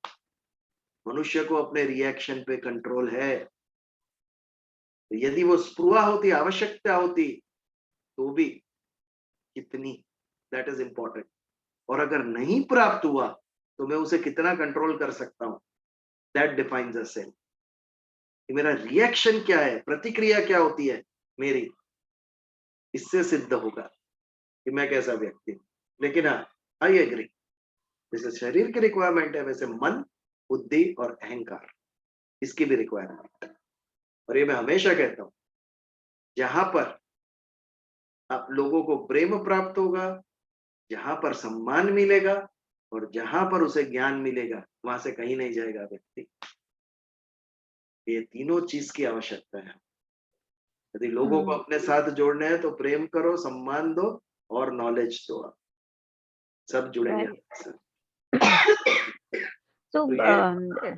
मनुष्य को अपने रिएक्शन पे कंट्रोल है। तो यदि वो स्पृहा होती, आवश्यकता होती, तो भी कितनी, दैट इज इंपॉर्टेंट। और अगर नहीं प्राप्त हुआ तो मैं उसे कितना कंट्रोल कर सकता हूं, दैट डिफाइंस अ सेल्फ। मेरा रिएक्शन क्या है, प्रतिक्रिया क्या होती है मेरी, इससे सिद्ध होगा कि मैं कैसा व्यक्ति हूँ। लेकिन हाँ, आई एग्री, जैसे शरीर की रिक्वायरमेंट है वैसे मन, बुद्धि और अहंकार, इसकी भी रिक्वायरमेंट है। और ये मैं हमेशा कहता हूँ, जहां पर आप लोगों को प्रेम प्राप्त होगा, जहां पर सम्मान मिलेगा और जहां पर उसे ज्ञान मिलेगा, वहां से कहीं नहीं जाएगा व्यक्ति। ये तीनों चीज की आवश्यकता है। यदि लोगों को अपने साथ जोड़ने हैं तो प्रेम करो, सम्मान दो और नॉलेज दो, आप सब जुड़ेंगे Right. आपके साथ। So, तो ये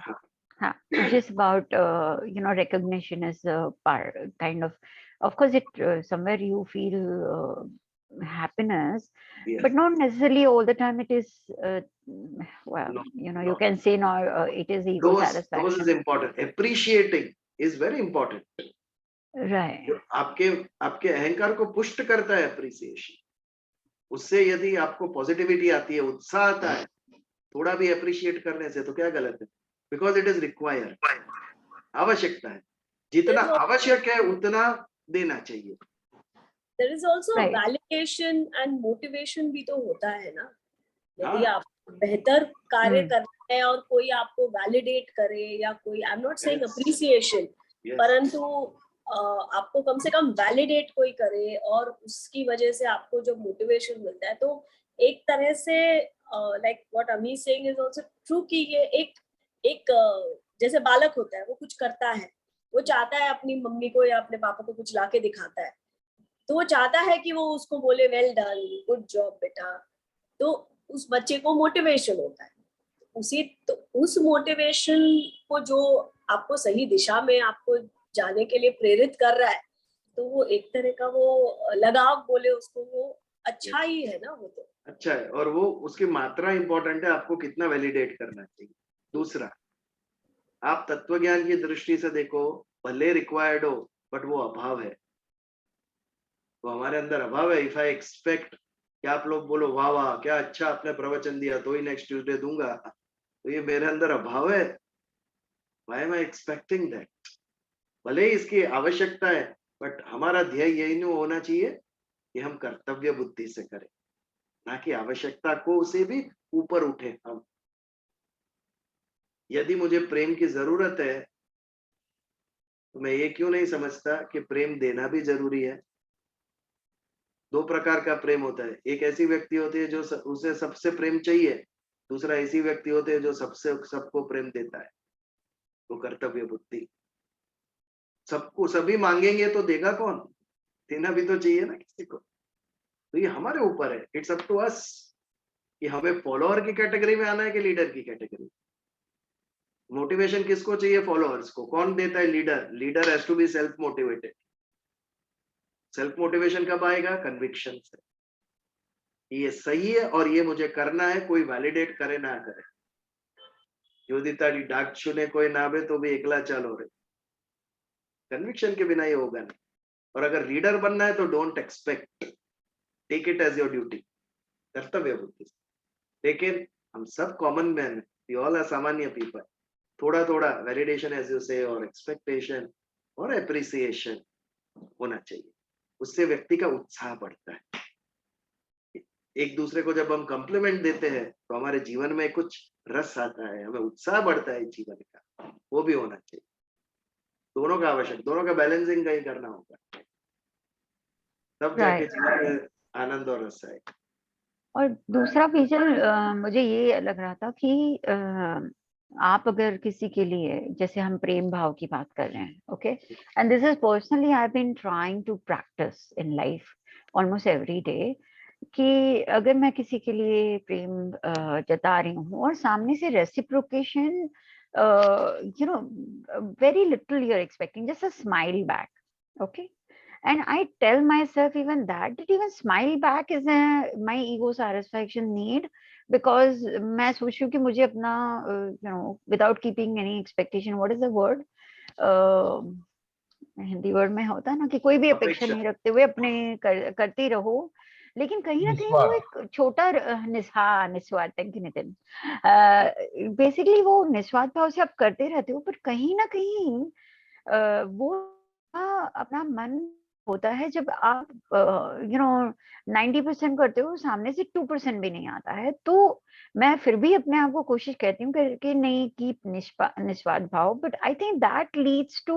हाँ, just about recognition is a part, kind of course it somewhere you feel happiness, yes, but not necessarily all the time. It is well, no, you no. can say no, it is ego those is satisfaction, important. Appreciating is very important. right? जो आपके आपके अहंकार को पुष्ट करता है अप्रिसिएशन, उससे यदि आपको पॉजिटिविटी आती है, उत्साह आता है, थोड़ा भी अप्रिशिएट करने से, तो क्या गलत है? बिकॉज इट इज रिक्वायर्ड, आवश्यकता है, जितना There's al- आवश्यक है उतना देना चाहिए। there is also Right. validation and motivation भी तो होता है ना। यदि हाँ। आप बेहतर कार्य Hmm. कर रहे हैं और कोई आपको वैलिडेट करे, या कोई, I am not saying Yes. Appreciation, Yes. परंतु आपको कम से कम वैलिडेट कोई करे और उसकी वजह से आपको जो मोटिवेशन मिलता है, तो एक तरह से लाइक व्हाट अमी सेइंग इज आल्सो ट्रू, कि ये एक जैसे बालक होता है, वो कुछ करता है, वो चाहता है अपनी मम्मी को या अपने पापा को कुछ लाके दिखाता है, तो वो चाहता है कि वो उसको बोले वेल डन, गुड जॉब बेटा, तो उस बच्चे को मोटिवेशन होता है। उस मोटिवेशन को जो आपको सही दिशा में आपको जाने के लिए प्रेरित कर रहा है, तो वो एक तरह का वो लगाव बोले उसको, वो अच्छा ही है ना, वो तो अच्छा है। और वो उसकी मात्रा इंपॉर्टेंट है, आपको कितना वैलिडेट करना चाहिए। दूसरा, आप तत्व ज्ञान की दृष्टि से देखो, भले रिक्वायर्ड हो बट वो अभाव है, वो हमारे अंदर अभाव है। इफ आई एक्सपेक्ट कि आप लोग बोलो वाह वाह क्या अच्छा आपने प्रवचन दिया, तो ही नेक्स्ट ट्यूसडे दूंगा, तो ये मेरे अंदर अभाव है। Why am I expecting that? भले ही इसकी आवश्यकता है, बट हमारा ध्येय यही नहीं होना चाहिए कि हम कर्तव्य बुद्धि से करें, ना कि आवश्यकता को से भी ऊपर उठे हम। यदि मुझे प्रेम की जरूरत है, तो मैं ये क्यों नहीं समझता कि प्रेम देना भी जरूरी है। दो प्रकार का प्रेम होता है, एक ऐसी व्यक्ति होती है जो उसे सबसे प्रेम चाहिए, दूसरा ऐसी व्यक्ति होते हैं जो सबको प्रेम देता है, वो कर्तव्य बुद्धि। सबको सभी मांगेंगे तो देगा कौन? देना भी तो चाहिए ना किसी को। तो ये हमारे ऊपर है, इट्स अप टू अस कि हमें फॉलोअर की कैटेगरी में आना है कि लीडर की कैटेगरी। मोटिवेशन किसको चाहिए? फॉलोअर्स को। कौन देता है? Leader. Leader has to be self motivated. Self motivation कब आएगा? कन्विक्शन से, ये सही है और ये मुझे करना है, कोई वैलिडेट करे ना करे। योदिता डाक छूने कोई ना बे तो भी एकला चलो रे, कन्विक्शन के बिना ये होगा नहीं। और अगर लीडर बनना है तो don't expect, take it as your duty, कर्तव्य बुद्धि। लेकिन हम सब common man, we all are सामान्य पीपल, थोड़ा थोड़ा वैलिडेशन एज यू से और एक्सपेक्टेशन और एप्रिसिएशन होना चाहिए, उससे व्यक्ति का उत्साह बढ़ता है। एक दूसरे को जब हम कॉम्प्लीमेंट देते हैं तो हमारे जीवन में कुछ रस आता है, हमें उत्साह बढ़ता है जीवन का, वो भी होना चाहिए। दोनों का आवश्यक, दोनों का बैलेंसिंग कहीं करना होगा, तब जाके जीवन में आनंद और रस आए। और दूसरा विजन मुझे ये लग रहा था कि आप अगर किसी के लिए, जैसे हम प्रेम भाव की बात कर रहे हैं, okay, and this is personally I have been trying to practice in life almost every day, कि अगर मैं किसी के लिए प्रेम जता रही हूँ और सामने से reciprocation, very little you're expecting, just a smile back, okay, and I tell myself even that even smile back is my ego satisfaction need, because मैं सोच रही हूँ कि मुझे अपना without keeping any expectation, what is the word, Hindi word में होता है ना कि कोई भी अपेक्षा नहीं रखते हुए अपने करते रहो, लेकिन कहीं ना कहीं वो एक छोटा निस्वार्थ, थैंक यू नितिन, बेसिकली वो निस्वार्थ भाव से आप करते रहते हो, पर कहीं ना कहीं वो अपना मन होता है जब आप 90% करते हो, सामने से 2% भी नहीं आता है, तो मैं फिर भी अपने आप को कोशिश कहती हूँ कि नहीं, कीप निस्वार्थ भाव, but I think that leads to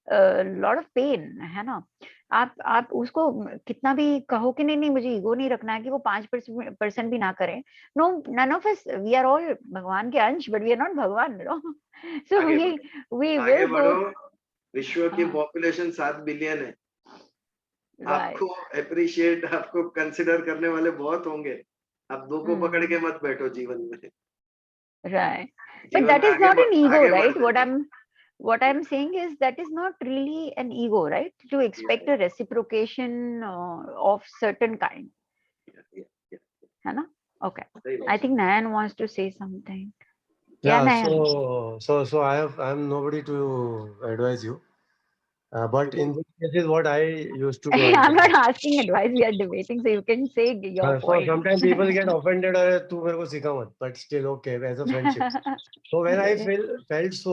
lot of pain, है ना। आप उसको कितना भी कहो कि नहीं नहीं मुझे ईगो नहीं रखना है, कि वो 5% भी ना करें, no, none of us, we are all भगवान के अंश, बट वी आर नॉट भगवान, सो आगे वी आगे विल बढ़ो। गो। विश्व की हाँ, पॉपुलेशन 7 बिलियन है। राइट आपको अप्रिशिएट, आपको कंसिडर करने वाले बहुत होंगे। आप दो को पकड़ के मत बैठो जीवन में। right, but जीवन that में is not an ego, आगे right? बढ़ते रहो। What I'm saying is that is not really an ego, right? To expect a reciprocation of certain kind, Yeah, yeah, है ना? Okay, सही I बात। think Nayan wants to say something. Yeah, Yeah, Nayan. so I'm nobody to advise you. But in this case is what I used to do. I'm not asking advice, we are debating, so you can say your So point. sometimes people get offended, "अरे तू मेरे को सिखा मत," but still okay as a friendship. So when I felt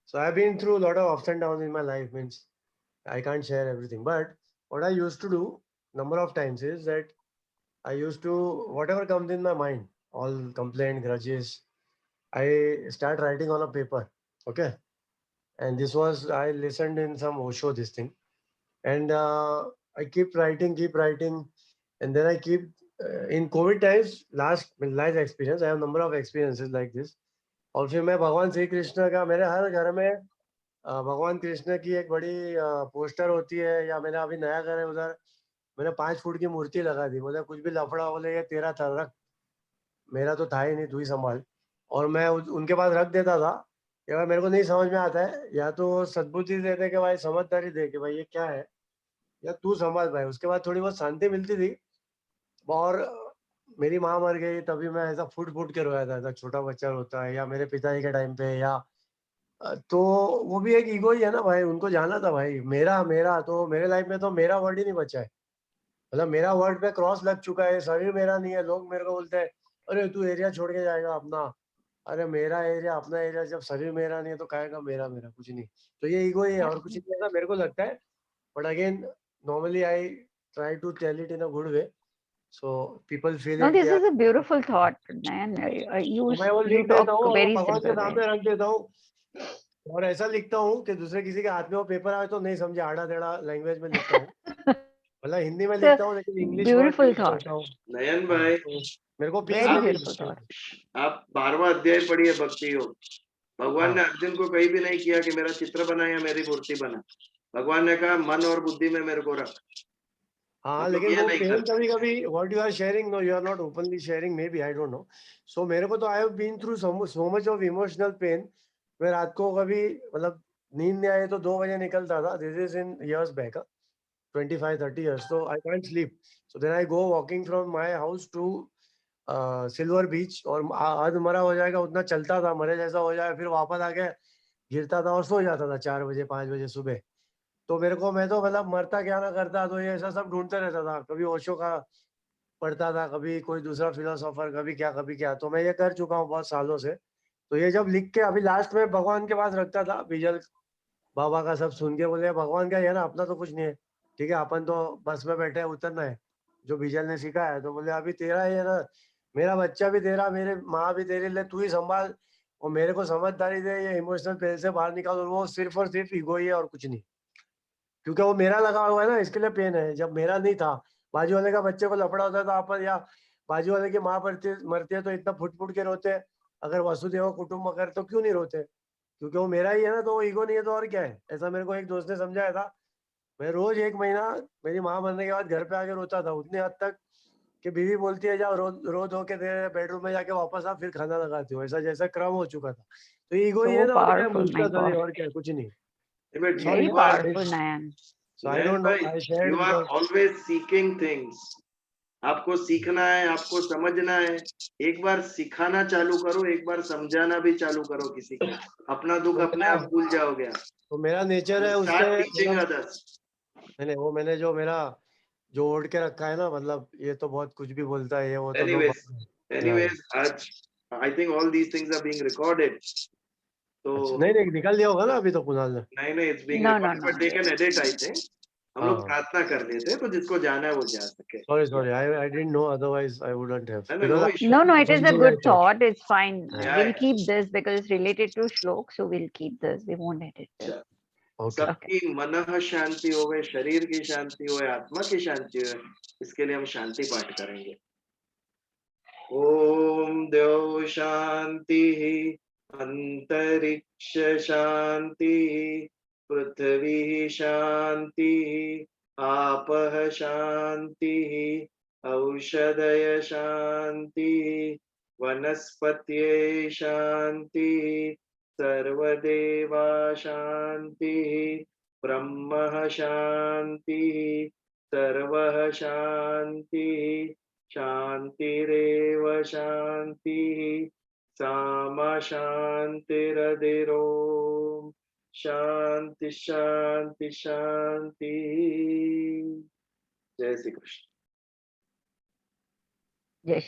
so I've been through a lot of ups and downs in my life. Means I can't share everything, but what I used to do number of times is that I used to, whatever comes in my mind, all complaint, grudges, I start writing on a paper. Okay. And this was, I listened in some Osho, this thing. And I keep writing. And then I keep, in COVID times, last experience, I have number of experiences like this. और फिर मैं भगवान श्री कृष्ण का, मेरे हर घर में भगवान कृष्ण की एक बड़ी पोस्टर होती है, या मैंने अभी नया घर है उधर मैंने 5 फुट की मूर्ति लगा दी। बोले कुछ भी लफड़ा बोले ये तेरा था, रख, मेरा तो था ही नहीं, तू ही संभाल। और मैं उनके पास रख देता था कि भाई मेरे को नहीं समझ में आता है, या तो सद्बुद्धि देते कि भाई समझदारी दे कि भाई ये क्या है, या तू संभाल भाई। उसके बाद थोड़ी बहुत शांति मिलती थी। और मेरी माँ मर गई तभी मैं ऐसा फुट फुट के रोया था, ऐसा छोटा बच्चा रोता है, या मेरे पिताजी के टाइम पे, या तो वो भी एक ईगो ही है ना भाई। उनको जाना था भाई मेरा मेरा, तो मेरे लाइफ में तो मेरा वर्ड ही नहीं बचा है। मतलब मेरा वर्ड पे क्रॉस लग चुका है, शरीर मेरा नहीं है। लोग मेरे को बोलते हैं अरे तू एरिया छोड़ के जाएगा अपना। अरे मेरा एरिया अपना एरिया, जब शरीर मेरा नहीं है तो कहेगा मेरा मेरा, कुछ नहीं। तो ये ईगो ही है और कुछ नहीं, ऐसा मेरे को लगता है। But again normally I try to tell it in a good way, so people feel No, इट। this is a beautiful thought, Nayan. मैं वो You लिख देता talk हूँ और very भगवान के simple way. सामने रख देता हूँ, और ऐसा लिखता हूँ कि दूसरे किसी के हाथ में वो पेपर आए तो नहीं समझे, आड़ा टेढ़ा लैंग्वेज में लिखता हूँ। मतलब हिंदी में लिखता हूँ लेकिन English word Beautiful use thought. करता हूँ। नयन भाई, तो मेरे को पीस Very मिली beautiful उससे। thought. आप 12वां अध्याय पढ़िए भक्ति योग। भगवान ने हाँ। अर्जुन को कहीं भी नहीं किया कि मेरा चित्र बना या मेरी मूर्ति बना। भगवान ने कहा मन और बुद्धि में मेरे को रख। हाँ, हम लोग लेकिन ये वो नहीं पेन करते। कभी कभी what you are sharing, no you are not openly sharing, may be, I don't know. So मेरे को तो I have been through so much of emotional pain. मैं रात को कभी मतलब नींद नहीं आए तो 2 बजे निकलता था। This is in years back, 25-30 years. So I can't sleep. So then I go walking from my house to silver beach, और आध मरा हो जाएगा उतना चलता था, मरे जैसा हो जाए, फिर वापस आके गिरता था और सो जाता था 4 बजे 5 बजे सुबह। तो मेरे को, मैं तो मतलब मरता क्या ना करता, तो ये ऐसा सब ढूंढते रहता था। कभी ओशो का पढ़ता था, कभी कोई दूसरा फिलोसोफर, कभी क्या। तो मैं ये कर चुका हूँ बहुत सालों से। तो ये जब लिख के अभी लास्ट में भगवान के पास रखता था, बिजल बाबा का सब सुन के बोले भगवान का ये ना, अपना तो कुछ नहीं है, ठीक है, अपन तो बस में बैठे उतरना है, जो बिजल ने सीखा है। तो बोले अभी तेरा ही है ना, मेरा बच्चा भी तेरा, मेरे माँ भी तेरे लिए, तू ही संभाल, और मेरे को समझदारी दे, ये इमोशनल पेन से बाहर निकाल। और वो सिर्फ और सिर्फ ईगो ही है और कुछ नहीं, क्योंकि वो मेरा लगा हुआ है ना, इसके लिए पेन है। जब मेरा नहीं था, बाजू वाले का बच्चे को लफड़ा होता था अपन, या बाजू वाले की माँ मरती है तो इतना फुट फुट के रोते हैं। अगर वसुदेव कुटुंब अगर, तो क्यों नहीं रोते? क्योंकि वो मेरा ही है ना, तो वो ईगो नहीं है तो और क्या है। ऐसा मेरे को एक दोस्त ने समझाया था। मैं रोज 1 महीना मेरी माँ मरने के बाद घर पे आके रोता था, उतनी हद तक कि बीवी बोलती है जाओ रो धो के तेरे बेडरूम में जाके वापस आ, फिर खाना लगाती हूँ। ऐसा जैसा क्रम हो चुका था। तो ईगो ही है So ना, और क्या, powerful, my मूर्खता God. और क्या, कुछ नहीं। But sorry Very you are, powerful, Nayan. So I Nayan don't know, भाई, I shared you are because always seeking things. आपको सीखना है, आपको समझना है। एक बार सिखाना चालू करो, एक बार समझाना भी चालू करो किसी को। अपना दुख अपने आप भूल जाओगे आप। तो मेरा नेचर है उससे, Start teaching मतलब others. मैंने जो मेरा जो ओढ़ के रखा है ना, मतलब ये तो बहुत कुछ भी बोलता है, ये वो तो Anyways, आज I think all these things are being recorded. तो नहीं निकल दिया होगा ना अभी तो कुणाल ने। नहीं, it's being No, recorded, no, but no. they can edit, I think. हम लोग हाँ। प्रार्थना कर लेते हैं, तो जिसको जाना है वो जा सके। Sorry. I didn't know. Otherwise, I wouldn't have. No, Because no I- issue. No, it is a Something I good thought. thought. It's fine. Yeah, We'll yeah. keep this because it's related to shlok, so we'll keep this. We won't edit this. अच्छा, Okay. सबकी मनः शांति होवे, शरीर की शांति होवे, आत्मा की शांति होवे, इसके लिए हम शांति पाठ करेंगे। ओम द्यौ शांति, अंतरिक्ष शांति, पृथ्वी शांति, आपः शांति, औषधय शांति, वनस्पतये शांति, सर्वदेवा शांति, ब्रह्म शांति, सर्वः शांति, शांतिरेव शांति, सामा शांतिरधिरोम, शांति शांति शांति। जय श्री कृष्ण।